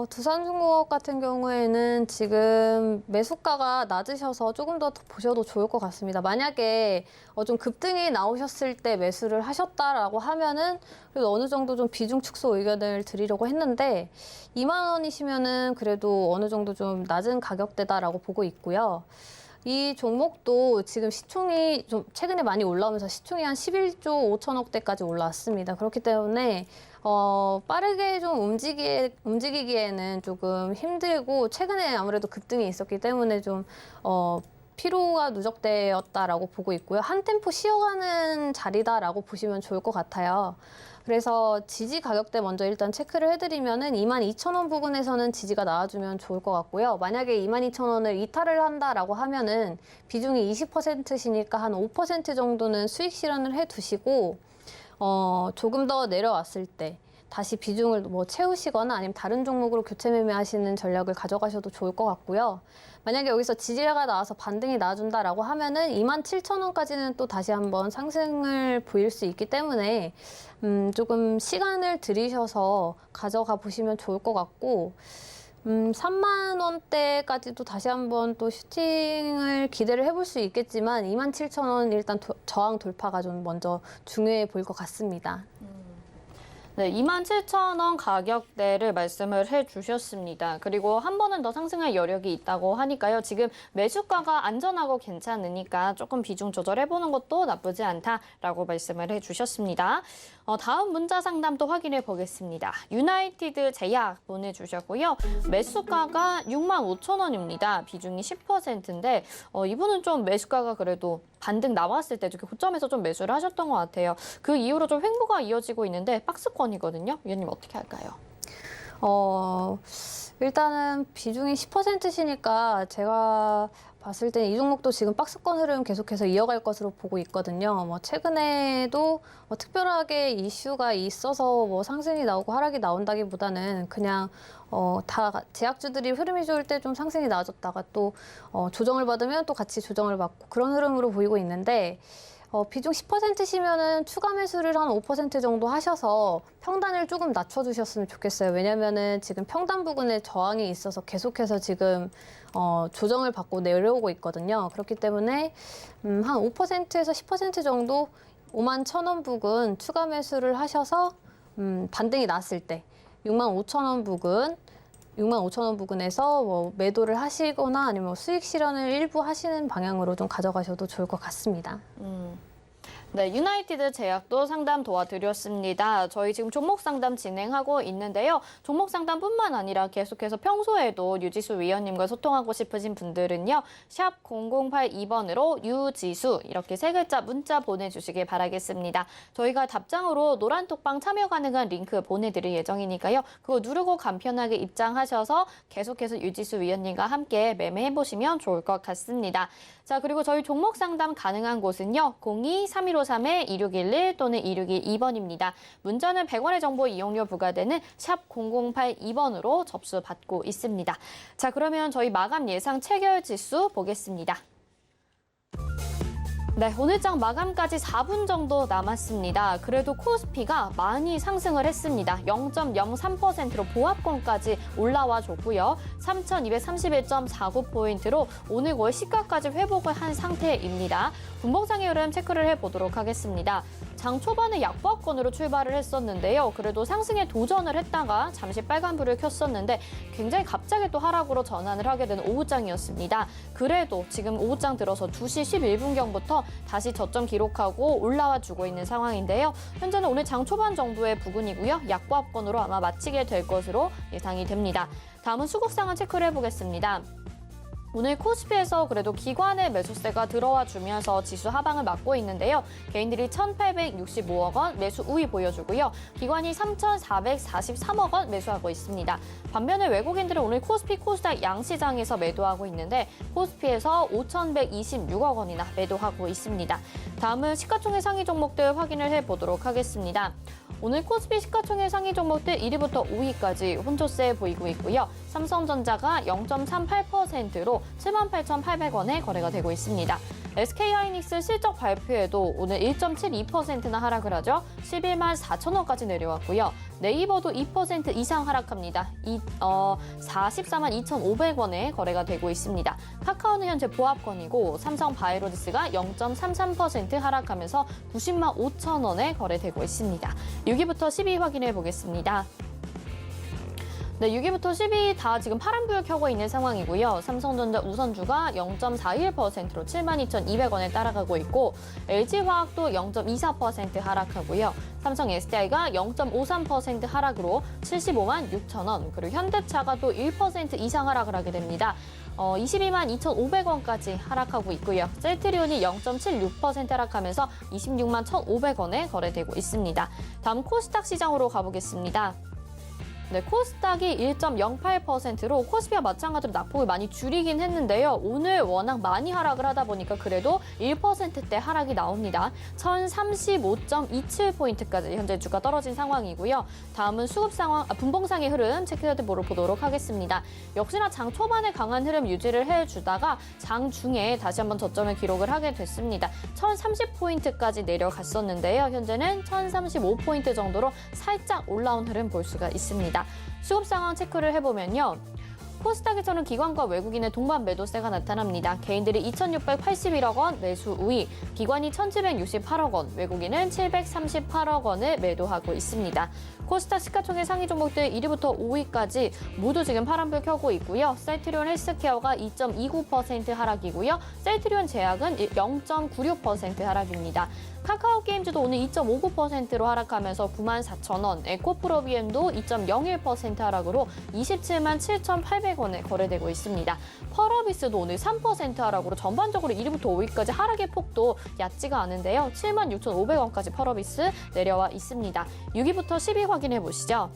Speaker 3: 두산중공업 같은 경우에는 지금 매수가가 낮으셔서 조금 더 보셔도 좋을 것 같습니다. 만약에 좀 급등이 나오셨을 때 매수를 하셨다라고 하면은 그래도 어느 정도 좀 비중 축소 의견을 드리려고 했는데 2만 원이시면은 그래도 어느 정도 좀 낮은 가격대다라고 보고 있고요. 이 종목도 지금 시총이 좀 최근에 많이 올라오면서 시총이 한 11조 5천억대까지 올라왔습니다. 그렇기 때문에 빠르게 좀 움직이기에는 조금 힘들고 최근에 아무래도 급등이 있었기 때문에 좀 피로가 누적되었다라고 보고 있고요. 한 템포 쉬어가는 자리다라고 보시면 좋을 것 같아요. 그래서 지지 가격대 먼저 일단 체크를 해드리면은 22,000원 부근에서는 지지가 나와주면 좋을 것 같고요. 만약에 22,000원을 이탈을 한다라고 하면은 비중이 20%시니까 한 5% 정도는 수익 실현을 해두시고 조금 더 내려왔을 때 다시 비중을 뭐 채우시거나 아니면 다른 종목으로 교체 매매하시는 전략을 가져가셔도 좋을 것 같고요. 만약에 여기서 지지가 나와서 반등이 나와준다라고 하면은 27,000원까지는 또 다시 한번 상승을 보일 수 있기 때문에 조금 시간을 들이셔서 가져가 보시면 좋을 것 같고 3만 원대까지도 다시 한번 또 슈팅을 기대를 해볼 수 있겠지만 27,000원 일단 저항 돌파가 좀 먼저 중요해 보일 것 같습니다.
Speaker 2: 네, 27,000원 가격대를 말씀을 해주셨습니다. 그리고 한 번은 더 상승할 여력이 있다고 하니까요. 지금 매수가가 안전하고 괜찮으니까 조금 비중 조절해보는 것도 나쁘지 않다라고 말씀을 해주셨습니다. 다음 문자 상담도 확인해 보겠습니다. 유나이티드 제약 보내주셨고요. 매수가가 65,000원입니다. 비중이 10%인데 이분은 좀 매수가가 그래도 반등 나왔을 때 이렇게 고점에서 좀 매수를 하셨던 것 같아요. 그 이후로 좀 횡보가 이어지고 있는데 박스권이거든요. 위원님 어떻게 할까요?
Speaker 3: 일단은 비중이 10%시니까 제가 봤을 때 이 종목도 지금 박스권 흐름 계속해서 이어갈 것으로 보고 있거든요. 뭐 최근에도 특별하게 이슈가 있어서 뭐 상승이 나오고 하락이 나온다기보다는 그냥 다 제약주들이 흐름이 좋을 때 좀 상승이 나아졌다가 또 조정을 받으면 또 같이 조정을 받고 그런 흐름으로 보이고 있는데 비중 10%시면은 추가 매수를 한 5% 정도 하셔서 평단을 조금 낮춰주셨으면 좋겠어요. 왜냐면은 지금 평단 부근에 저항이 있어서 계속해서 지금 조정을 받고 내려오고 있거든요. 그렇기 때문에 한 5%에서 10% 정도 51,000원 부근 추가 매수를 하셔서 반등이 났을 때 65,000원 부근 65,000원 부근에서 뭐 매도를 하시거나 아니면 뭐 수익 실현을 일부 하시는 방향으로 좀 가져가셔도 좋을 것 같습니다.
Speaker 2: 네, 유나이티드 제약도 상담 도와드렸습니다. 저희 지금 종목 상담 진행하고 있는데요. 종목 상담뿐만 아니라 계속해서 평소에도 유지수 위원님과 소통하고 싶으신 분들은요. 샵 0082번으로 유지수 이렇게 세 글자 문자 보내주시길 바라겠습니다. 저희가 답장으로 노란톡방 참여 가능한 링크 보내드릴 예정이니까요. 그거 누르고 간편하게 입장하셔서 계속해서 유지수 위원님과 함께 매매해보시면 좋을 것 같습니다. 자, 그리고 저희 종목 상담 가능한 곳은요. 02-3153-2611 또는 2612번입니다. 문자는 100원의 정보 이용료 부과되는 샵 0082번으로 접수 받고 있습니다. 자, 그러면 저희 마감 예상 체결 지수 보겠습니다. 네, 오늘 장 마감까지 4분 정도 남았습니다. 그래도 코스피가 많이 상승을 했습니다. 0.03%로 보합권까지 올라와 줬고요. 3,231.49포인트로 오늘 거의 시가까지 회복을 한 상태입니다. 분봉상의 흐름 체크를 해보도록 하겠습니다. 장 초반에 약보합권으로 출발을 했었는데요. 그래도 상승에 도전을 했다가 잠시 빨간불을 켰었는데 굉장히 갑자기 또 하락으로 전환을 하게 된 오후장이었습니다. 그래도 지금 오후장 들어서 2시 11분경부터 다시 저점 기록하고 올라와 주고 있는 상황인데요. 현재는 오늘 장 초반 정도의 부근이고요. 약보합권으로 아마 마치게 될 것으로 예상이 됩니다. 다음은 수급 상황 체크를 해보겠습니다. 오늘 코스피에서 그래도 기관의 매수세가 들어와 주면서 지수 하방을 막고 있는데요. 개인들이 1,865억 원 매수 우위 보여주고요. 기관이 3,443억 원 매수하고 있습니다. 반면에 외국인들은 오늘 코스피, 코스닥 양시장에서 매도하고 있는데 코스피에서 5,126억 원이나 매도하고 있습니다. 다음은 시가총액 상위 종목들 확인을 해보도록 하겠습니다. 오늘 코스피 시가총액 상위 종목들 1위부터 5위까지 혼조세 보이고 있고요. 삼성전자가 0.38%로 78,800원에 거래가 되고 있습니다. SK하이닉스 실적 발표에도 오늘 1.72%나 하락을 하죠. 11만 4천원까지 내려왔고요. 네이버도 2% 이상 하락합니다. 44만 2,500원에 거래가 되고 있습니다. 카카오는 현재 보합권이고 삼성바이오로직스가 0.33% 하락하면서 90만 5천원에 거래되고 있습니다. 6위부터 10위 확인해 보겠습니다. 네, 6위부터 10위 다 지금 파란불 켜고 있는 상황이고요. 삼성전자 우선주가 0.41%로 72,200원에 따라가고 있고 LG화학도 0.24% 하락하고요. 삼성 SDI가 0.53% 하락으로 75만 6천 그리고 현대차가 또 1% 이상 하락을 하게 됩니다. 22만 2,500원까지 하락하고 있고요. 셀트리온이 0.76% 하락하면서 26만 1,500원에 거래되고 있습니다. 다음 코스닥 시장으로 가보겠습니다. 네, 코스닥이 1.08%로 코스피와 마찬가지로 낙폭을 많이 줄이긴 했는데요. 오늘 워낙 많이 하락을 하다 보니까 그래도 1%대 하락이 나옵니다. 1035.27포인트까지 현재 주가 떨어진 상황이고요. 다음은 수급 상황, 분봉상의 흐름 체크해보러 보도록 하겠습니다. 역시나 장 초반에 강한 흐름 유지를 해주다가 장 중에 다시 한번 저점을 기록을 하게 됐습니다. 1030포인트까지 내려갔었는데요. 현재는 1035포인트 정도로 살짝 올라온 흐름 볼 수가 있습니다. 수급 상황 체크를 해보면요. 코스닥에서는 기관과 외국인의 동반 매도세가 나타납니다. 개인들이 2,681억 원 매수 우위, 기관이 1,768억 원, 외국인은 738억 원을 매도하고 있습니다. 코스닥 시가총액 상위 종목들 1위부터 5위까지 모두 지금 파란불 켜고 있고요. 셀트리온 헬스케어가 2.29% 하락이고요. 셀트리온 제약은 0.96% 하락입니다. 카카오게임즈도 오늘 2.59%로 하락하면서 94,000원, 에코프로비엠도 2.01% 하락으로 27만 7,800원에 거래되고 있습니다. 펄어비스도 오늘 3% 하락으로 전반적으로 1위부터 5위까지 하락의 폭도 얕지가 않은데요. 7만 6,500원까지 펄어비스 내려와 있습니다. 6위부터 10위 확인해 보시죠.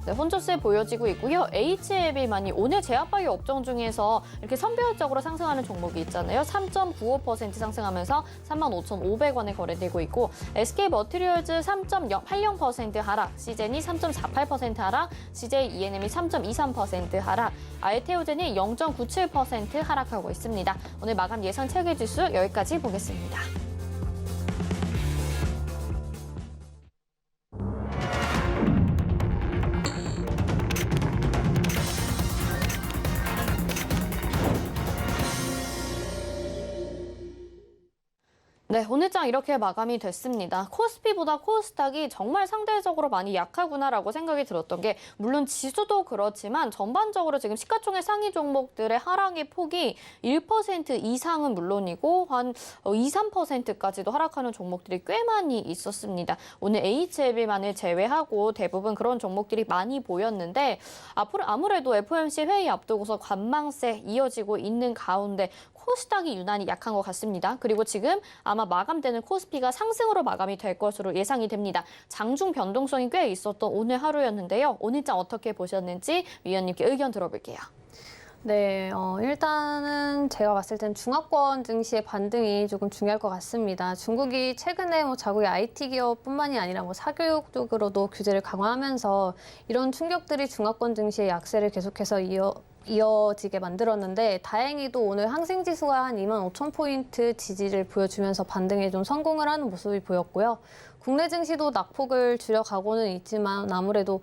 Speaker 2: 네, 혼조세 보여지고 있고요. HLB만이 오늘 제약바이오 업종 중에서 이렇게 선별적으로 상승하는 종목이 있잖아요. 3.95% 상승하면서 35,500원에 거래되고 있고 SK머티리얼즈 3.80% 하락, 시젠이 3.48% 하락, CJENM이 3.23% 하락, 알테오젠이 0.97% 하락하고 있습니다. 오늘 마감 예상 체계지수 여기까지 보겠습니다. 네, 오늘 장 이렇게 마감이 됐습니다. 코스피보다 코스닥이 정말 상대적으로 많이 약하구나라고 생각이 들었던 게 물론 지수도 그렇지만 전반적으로 지금 시가총액 상위 종목들의 하락의 폭이 1% 이상은 물론이고 한 2, 3%까지도 하락하는 종목들이 꽤 많이 있었습니다. 오늘 HLB만을 제외하고 대부분 그런 종목들이 많이 보였는데 앞으로 아무래도 FOMC 회의 앞두고서 관망세 이어지고 있는 가운데 코스닥이 유난히 약한 것 같습니다. 그리고 지금 아마 마감되는 코스피가 상승으로 마감이 될 것으로 예상이 됩니다. 장중 변동성이 꽤 있었던 오늘 하루였는데요. 오늘장 어떻게 보셨는지 위원님께 의견 들어볼게요.
Speaker 3: 네, 일단은 제가 봤을 땐 중화권 증시의 반등이 조금 중요할 것 같습니다. 중국이 최근에 자국의 IT 기업뿐만이 아니라 사교육 쪽으로도 규제를 강화하면서 이런 충격들이 중화권 증시의 약세를 계속해서 이어지게 만들었는데 다행히도 오늘 항생지수가 한 25,000포인트 지지를 보여주면서 반등에 좀 성공을 하는 모습이 보였고요. 국내 증시도 낙폭을 줄여가고는 있지만 아무래도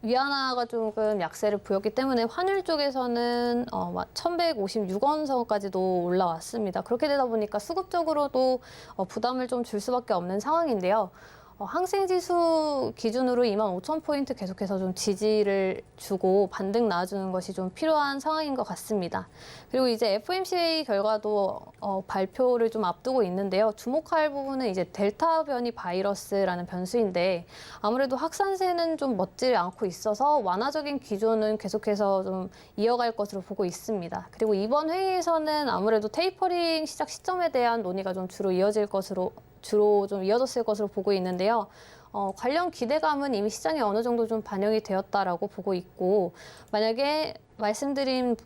Speaker 3: 위안화가 조금 약세를 보였기 때문에 환율 쪽에서는 1,156원 선까지도 올라왔습니다. 그렇게 되다 보니까 수급적으로도 부담을 좀 줄 수밖에 없는 상황인데요. 항생지수 기준으로 25,000포인트 계속해서 좀 지지를 주고 반등 나와주는 것이 좀 필요한 상황인 것 같습니다. 그리고 이제 FOMC 결과도 발표를 좀 앞두고 있는데요. 주목할 부분은 이제 델타 변이 바이러스라는 변수인데 아무래도 확산세는 좀 멎지 않고 있어서 완화적인 기조는 계속해서 좀 이어갈 것으로 보고 있습니다. 그리고 이번 회의에서는 아무래도 테이퍼링 시작 시점에 대한 논의가 좀 주로 좀 이어졌을 것으로 보고 있는데요. 관련 기대감은 이미 시장에 어느 정도 좀 반영이 되었다라고 보고 있고 만약에 말씀드린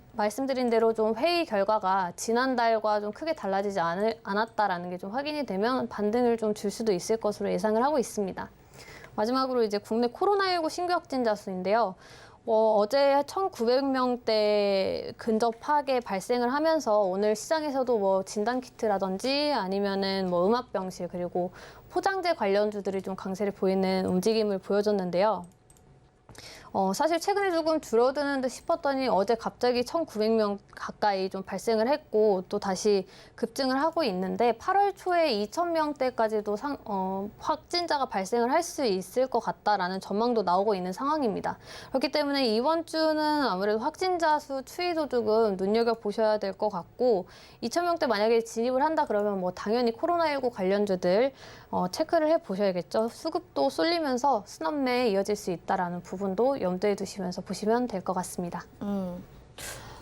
Speaker 3: 대로 좀 회의 결과가 지난달과 좀 크게 달라지지 않았다라는 게 좀 확인이 되면 반등을 좀 줄 수도 있을 것으로 예상을 하고 있습니다. 마지막으로 이제 국내 코로나19 신규 확진자 수인데요. 어제 1,900명대 근접하게 발생을 하면서 오늘 시장에서도 진단키트라든지 아니면은 음압병실 그리고 포장재 관련주들이 좀 강세를 보이는 움직임을 보여줬는데요. 사실 최근에 조금 줄어드는 듯 싶었더니 어제 갑자기 1,900명 가까이 좀 발생을 했고 또 다시 급증을 하고 있는데 8월 초에 2,000명대까지도 확진자가 발생을 할 수 있을 것 같다라는 전망도 나오고 있는 상황입니다. 그렇기 때문에 이번 주는 아무래도 확진자 수 추이도 조금 눈여겨보셔야 될 것 같고 2,000명대 만약에 진입을 한다 그러면 뭐 당연히 코로나19 관련주들 체크를 해보셔야겠죠. 수급도 쏠리면서 순환매에 이어질 수 있다는 부분도 염두에 두시면서 보시면 될 것 같습니다.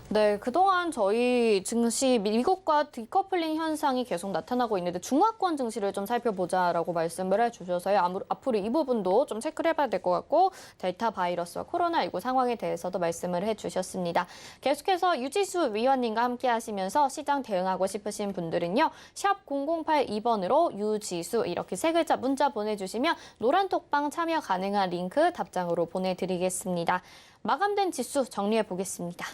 Speaker 2: 네, 그동안 저희 증시 미국과 디커플링 현상이 계속 나타나고 있는데 중화권 증시를 좀 살펴보자라고 말씀을 해주셔서요. 앞으로 이 부분도 좀 체크를 해봐야 될 것 같고 델타 바이러스와 코로나19 상황에 대해서도 말씀을 해주셨습니다. 계속해서 유지수 위원님과 함께 하시면서 시장 대응하고 싶으신 분들은요. 샵 0082번으로 유지수 이렇게 세 글자 문자 보내주시면 노란톡방 참여 가능한 링크 답장으로 보내드리겠습니다. 마감된 지수 정리해 보겠습니다.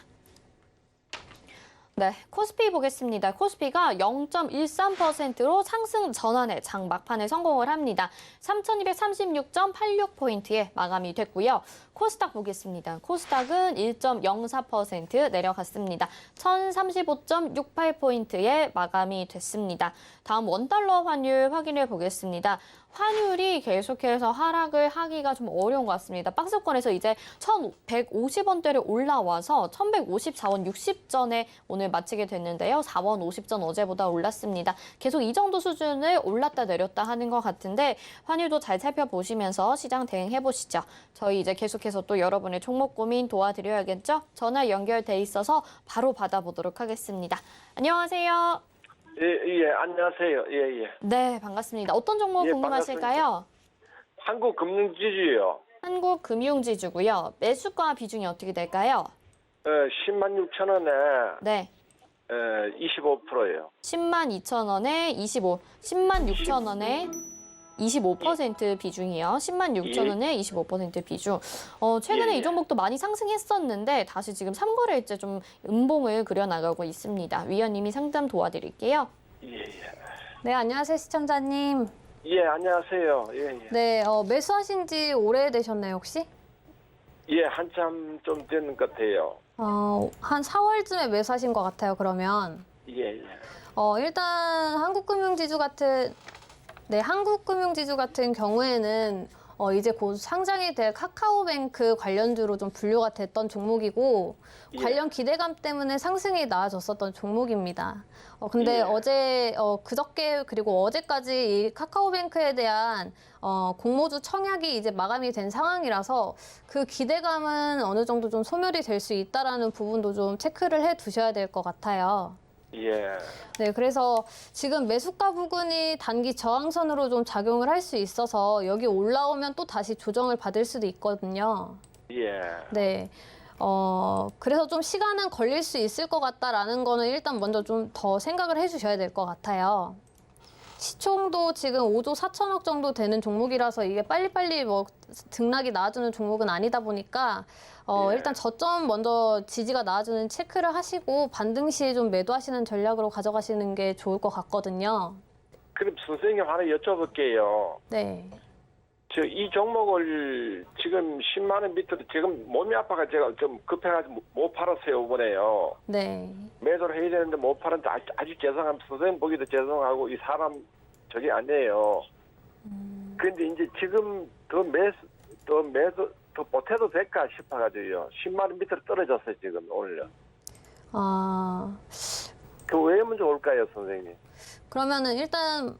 Speaker 2: 네, 코스피 보겠습니다. 코스피가 0.13%로 상승 전환에 장 막판에 성공을 합니다. 3,236.86포인트에 마감이 됐고요. 코스닥 보겠습니다. 코스닥은 1.04% 내려갔습니다. 1,035.68포인트에 마감이 됐습니다. 다음 원달러 환율 확인해 보겠습니다. 환율이 계속해서 하락을 하기가 좀 어려운 것 같습니다. 박스권에서 이제 1,150원대를 올라와서 1,154원 60전에 오늘 마치게 됐는데요. 4원 50전 어제보다 올랐습니다. 계속 이 정도 수준을 올랐다 내렸다 하는 것 같은데 환율도 잘 살펴보시면서 시장 대응해 보시죠. 저희 이제 계속해서 또 여러분의 종목 고민 도와드려야겠죠? 전화 연결돼 있어서 바로 받아보도록 하겠습니다. 안녕하세요.
Speaker 8: 예, 안녕하세요. 예.
Speaker 2: 네, 반갑습니다. 어떤 종목
Speaker 8: 예,
Speaker 2: 궁금하실까요?
Speaker 8: 한국금융지주요.
Speaker 2: 한국금융지주고요. 매수가 비중이 어떻게 될까요?
Speaker 8: 106,000원에
Speaker 2: 네.
Speaker 8: 25%예요.
Speaker 2: 102,000원에 106,000원에 25% 비중이요. 106,000원에 25% 비중. 최근에
Speaker 8: 예.
Speaker 2: 이 종목도 많이 상승했었는데 다시 지금 3거래일째 좀 음봉을 그려나가고 있습니다. 위원님이 상담 도와드릴게요.
Speaker 8: 예.
Speaker 3: 네, 안녕하세요, 시청자님.
Speaker 8: 예, 안녕하세요. 예.
Speaker 3: 네, 매수하신 지 오래되셨나요, 혹시?
Speaker 8: 예, 한참 좀 되는 것 같아요.
Speaker 3: 한 4월쯤에 매수하신 것 같아요, 그러면.
Speaker 8: 예.
Speaker 3: 일단 한국금융지주 같은 경우에는 이제 곧 상장이 될 카카오뱅크 관련주로 좀 분류가 됐던 종목이고
Speaker 8: 예.
Speaker 3: 관련 기대감 때문에 상승이 나아졌었던 종목입니다. 근데
Speaker 8: 예.
Speaker 3: 그저께 그리고 어제까지 이 카카오뱅크에 대한 공모주 청약이 이제 마감이 된 상황이라서 그 기대감은 어느 정도 좀 소멸이 될 수 있다라는 부분도 좀 체크를 해 두셔야 될 것 같아요.
Speaker 8: 예.
Speaker 3: 네, 그래서 지금 매수가 부근이 단기 저항선으로 좀 작용을 할 수 있어서 여기 올라오면 또 다시 조정을 받을 수도 있거든요.
Speaker 8: 예.
Speaker 3: 네. 그래서 좀 시간은 걸릴 수 있을 것 같다라는 거는 일단 먼저 좀 더 생각을 해주셔야 될 것 같아요. 시총도 지금 5조 4천억 정도 되는 종목이라서 이게 빨리빨리 뭐 등락이 나와주는 종목은 아니다 보니까
Speaker 8: 예.
Speaker 3: 일단 저점 먼저 지지가 나와주는 체크를 하시고 반등 시에 좀 매도하시는 전략으로 가져가시는 게 좋을 것 같거든요.
Speaker 8: 그럼 선생님 하나 여쭤볼게요.
Speaker 3: 네.
Speaker 8: 이 종목을 지금 10만 원 밑으로 지금 몸이 아파가 제가 좀 급해가지고 못 팔았어요, 이번에요.
Speaker 3: 네.
Speaker 8: 매도를 해야 되는데 못 팔았는데 아주 죄송합니다. 선생님 보기도 죄송하고 이 사람 저게 아니에요. 근데 이제 지금 더 보태도 될까 싶어가지고요. 10만 원 밑으로 떨어졌어요, 지금 오늘요. 그 왜 먼저 올까요, 선생님?
Speaker 3: 그러면은 일단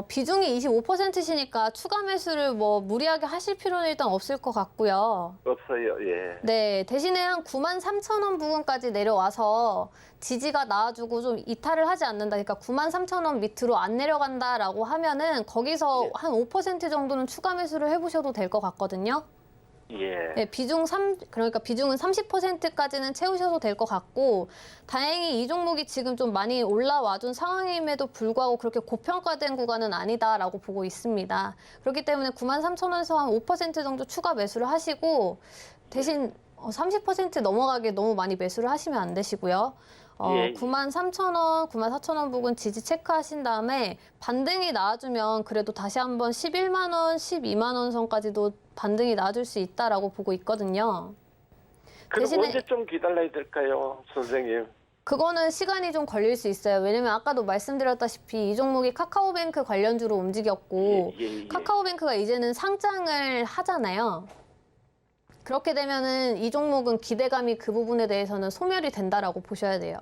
Speaker 3: 비중이 25%시니까 추가 매수를 뭐 무리하게 하실 필요는 일단 없을 것 같고요.
Speaker 8: 없어요, 예.
Speaker 3: 네, 대신에 한 93,000원 부근까지 내려와서 지지가 나와주고 좀 이탈을 하지 않는다. 그러니까 93,000원 밑으로 안 내려간다라고 하면은 거기서
Speaker 8: 예.
Speaker 3: 한 5% 정도는 추가 매수를 해보셔도 될 것 같거든요.
Speaker 8: 예.
Speaker 3: 네, 그러니까 비중은 30%까지는 채우셔도 될 것 같고, 다행히 이 종목이 지금 좀 많이 올라와준 상황임에도 불구하고 그렇게 고평가된 구간은 아니다라고 보고 있습니다. 그렇기 때문에 93,000원에서 한 5% 정도 추가 매수를 하시고, 대신 30% 넘어가게 너무 많이 매수를 하시면 안 되시고요.
Speaker 8: 예.
Speaker 3: 93,000원, 94,000원 부근 지지 체크하신 다음에 반등이 나와주면 그래도 다시 한번 11만 원, 12만 원 선까지도 반등이 나와줄 수 있다라고 보고 있거든요.
Speaker 8: 그럼
Speaker 3: 대신에-
Speaker 8: 언제 좀 기다려야 될까요, 선생님?
Speaker 3: 그거는 시간이 좀 걸릴 수 있어요. 왜냐면 아까도 말씀드렸다시피 이 종목이 카카오뱅크 관련주로 움직였고
Speaker 8: 예.
Speaker 3: 카카오뱅크가 이제는 상장을 하잖아요. 그렇게 되면은 이 종목은 기대감이 그 부분에 대해서는 소멸이 된다라고 보셔야 돼요.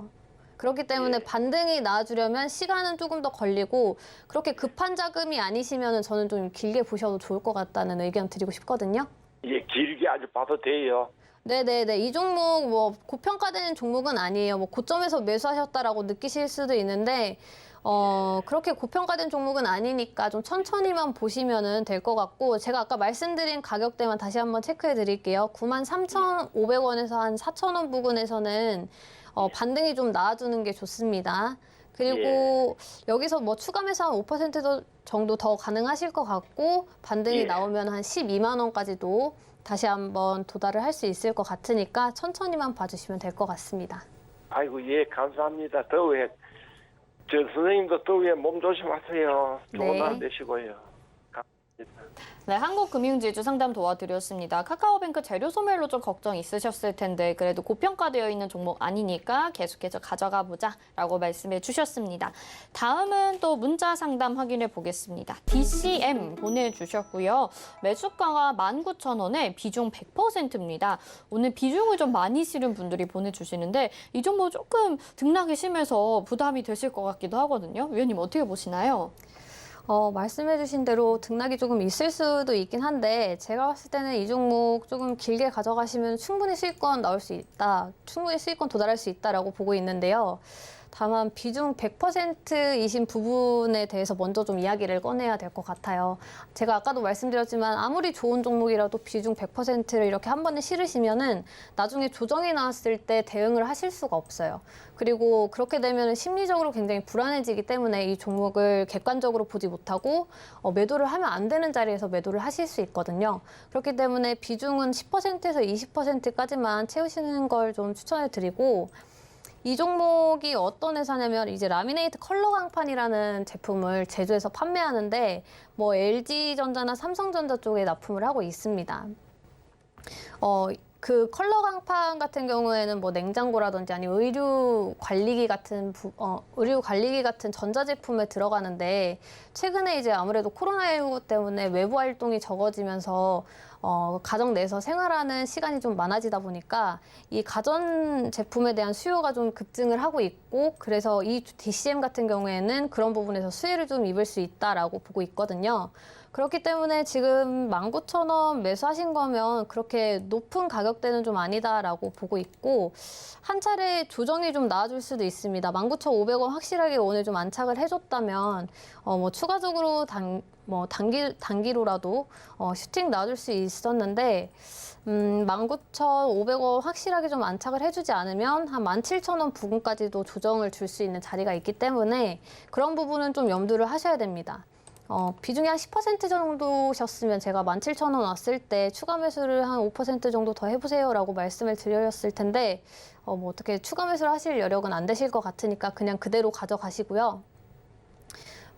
Speaker 3: 그렇기 때문에
Speaker 8: 예.
Speaker 3: 반등이 나와주려면 시간은 조금 더 걸리고 그렇게 급한 자금이 아니시면은 저는 좀 길게 보셔도 좋을 것 같다는 의견 드리고 싶거든요.
Speaker 8: 예, 길게 아주 봐도 돼요.
Speaker 3: 네네네. 이 종목 뭐 고평가되는 종목은 아니에요. 뭐 고점에서 매수하셨다라고 느끼실 수도 있는데 그렇게 고평가된 종목은 아니니까 좀 천천히만 보시면은 될 것 같고 제가 아까 말씀드린 가격대만 다시 한번 체크해 드릴게요. 93,500원에서 한 4,000원 부근에서는 반등이 좀 나와주는 게 좋습니다. 그리고 여기서 뭐 추가 매수 한 5% 정도 더 가능하실 것 같고 반등이
Speaker 8: 예.
Speaker 3: 나오면 한 12만 원까지도 다시 한번 도달을 할 수 있을 것 같으니까 천천히만 봐주시면 될 것 같습니다.
Speaker 8: 아이고, 예, 감사합니다. 더위에, 선생님도 더위에 몸 조심하세요. 좋은
Speaker 3: 네.
Speaker 8: 날 되시고요.
Speaker 2: 네, 한국금융지주 상담 도와드렸습니다. 카카오뱅크 재료 소멸로 좀 걱정 있으셨을 텐데 그래도 고평가되어 있는 종목 아니니까 계속해서 가져가 보자라고 말씀해 주셨습니다. 다음은 또 문자 상담 확인해 보겠습니다. DCM 보내주셨고요. 매수가가 19,000원에 비중 100%입니다. 오늘 비중을 좀 많이 실은 분들이 보내주시는데 이 종목 조금 등락이 심해서 부담이 되실 것 같기도 하거든요. 위원님 어떻게 보시나요?
Speaker 3: 말씀해주신 대로 등락이 조금 있을 수도 있긴 한데 제가 봤을 때는 이 종목 조금 길게 가져가시면 충분히 수익권 나올 수 있다, 충분히 수익권 도달할 수 있다라고 보고 있는데요. 다만 비중 100%이신 부분에 대해서 먼저 좀 이야기를 꺼내야 될 것 같아요. 제가 아까도 말씀드렸지만 아무리 좋은 종목이라도 비중 100%를 이렇게 한 번에 실으시면은 나중에 조정이 나왔을 때 대응을 하실 수가 없어요. 그리고 그렇게 되면 심리적으로 굉장히 불안해지기 때문에 이 종목을 객관적으로 보지 못하고 매도를 하면 안 되는 자리에서 매도를 하실 수 있거든요. 그렇기 때문에 비중은 10%에서 20%까지만 채우시는 걸 좀 추천해 드리고 이 종목이 어떤 회사냐면 이제 라미네이트 컬러 강판이라는 제품을 제조해서 판매하는데 뭐 LG전자나 삼성전자 쪽에 납품을 하고 있습니다. 그 컬러 강판 같은 경우에는 뭐 냉장고라든지 아니면 의류 관리기 같은 전자제품에 들어가는데 최근에 이제 아무래도 코로나19 때문에 외부 활동이 적어지면서 가정 내에서 생활하는 시간이 좀 많아지다 보니까 이 가전 제품에 대한 수요가 좀 급증을 하고 있고 그래서 이 DCM 같은 경우에는 그런 부분에서 수혜를 좀 입을 수 있다라고 보고 있거든요. 그렇기 때문에 지금 19,000원 매수하신 거면 그렇게 높은 가격대는 좀 아니다라고 보고 있고 한 차례 조정이 좀 나와줄 수도 있습니다. 19,500원 확실하게 오늘 좀 안착을 해줬다면 뭐 추가적으로 단기로라도 슈팅 나와줄 수 있었는데 19,500원 확실하게 좀 안착을 해주지 않으면 한 17,000원 부근까지도 조정을 줄 수 있는 자리가 있기 때문에 그런 부분은 좀 염두를 하셔야 됩니다. 비중이 한 10% 정도셨으면 제가 17,000원 왔을 때 추가 매수를 한 5% 정도 더 해보세요라고 말씀을 드렸을 텐데 뭐 어떻게 추가 매수를 하실 여력은 안 되실 것 같으니까 그냥 그대로 가져가시고요.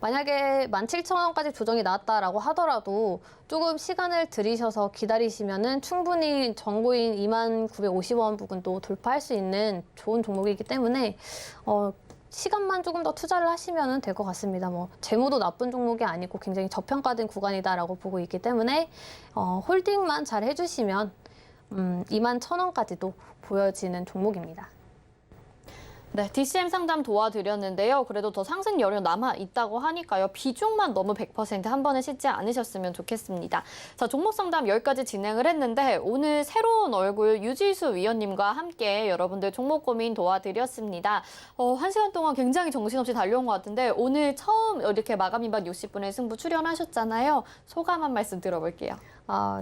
Speaker 3: 만약에 17,000원까지 조정이 나왔다라고 하더라도 조금 시간을 들이셔서 기다리시면은 충분히 정고인 2950원 부근도 돌파할 수 있는 좋은 종목이기 때문에 시간만 조금 더 투자를 하시면 될 것 같습니다. 뭐 재무도 나쁜 종목이 아니고 굉장히 저평가된 구간이다라고 보고 있기 때문에 홀딩만 잘 해주시면 21,000원까지도 보여지는 종목입니다.
Speaker 2: 네, DCM 상담 도와드렸는데요. 그래도 더 상승 여력 남아 있다고 하니까요. 비중만 너무 100% 한 번에 싣지 않으셨으면 좋겠습니다. 자, 종목 상담 여기까지 진행을 했는데 오늘 새로운 얼굴 유지수 위원님과 함께 여러분들 종목 고민 도와드렸습니다. 1시간 동안 굉장히 정신없이 달려온 것 같은데 오늘 처음 이렇게 마감 임박 60분의 승부 출연하셨잖아요. 소감 한 말씀 들어볼게요.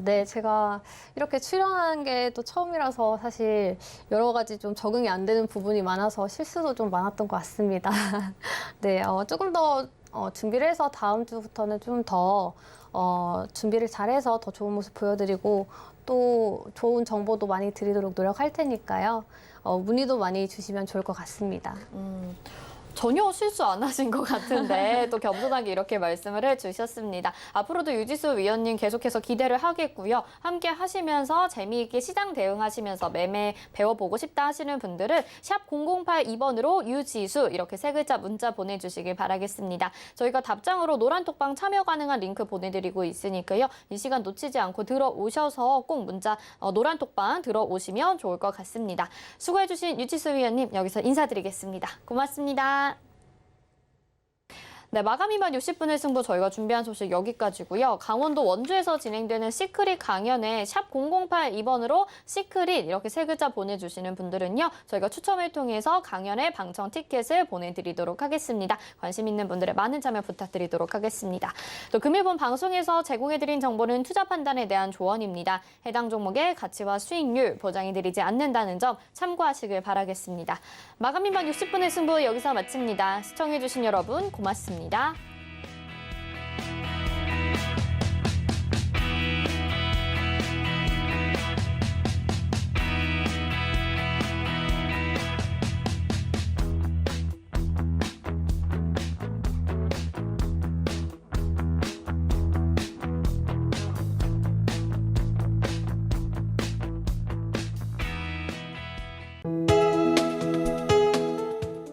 Speaker 3: 네, 제가 이렇게 출연하는 게 또 처음이라서 사실 여러 가지 좀 적응이 안 되는 부분이 많아서 실수도 좀 많았던 것 같습니다. 네, 조금 더 준비를 해서 다음 주부터는 좀 더 준비를 잘해서 더 좋은 모습 보여드리고 또 좋은 정보도 많이 드리도록 노력할 테니까요. 문의도 많이 주시면 좋을 것 같습니다.
Speaker 2: 전혀 실수 안 하신 것 같은데 또 겸손하게 이렇게 말씀을 해주셨습니다. 앞으로도 유지수 위원님 계속해서 기대를 하겠고요. 함께 하시면서 재미있게 시장 대응하시면서 매매 배워보고 싶다 하시는 분들은 샵 0082번으로 유지수 이렇게 세 글자 문자 보내주시길 바라겠습니다. 저희가 답장으로 노란톡방 참여 가능한 링크 보내드리고 있으니까요. 이 시간 놓치지 않고 들어오셔서 꼭 문자 노란톡방 들어오시면 좋을 것 같습니다. 수고해주신 유지수 위원님 여기서 인사드리겠습니다. 고맙습니다. 네, 마감이 만 60분의 승부 저희가 준비한 소식 여기까지고요. 강원도 원주에서 진행되는 시크릿 강연에 샵 0082번으로 시크릿 이렇게 세 글자 보내주시는 분들은요. 저희가 추첨을 통해서 강연의 방청 티켓을 보내드리도록 하겠습니다. 관심 있는 분들의 많은 참여 부탁드리도록 하겠습니다. 또 금일본 방송에서 제공해드린 정보는 투자 판단에 대한 조언입니다. 해당 종목의 가치와 수익률 보장해드리지 않는다는 점 참고하시길 바라겠습니다. 마감이 만 60분의 승부 여기서 마칩니다. 시청해주신 여러분 고맙습니다.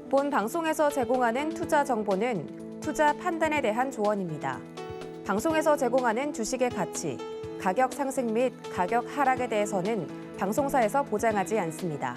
Speaker 1: 본 방송에서 제공하는 투자 정보는 투자 판단에 대한 조언입니다. 방송에서 제공하는 주식의 가치, 가격 상승 및 가격 하락에 대해서는 방송사에서 보장하지 않습니다.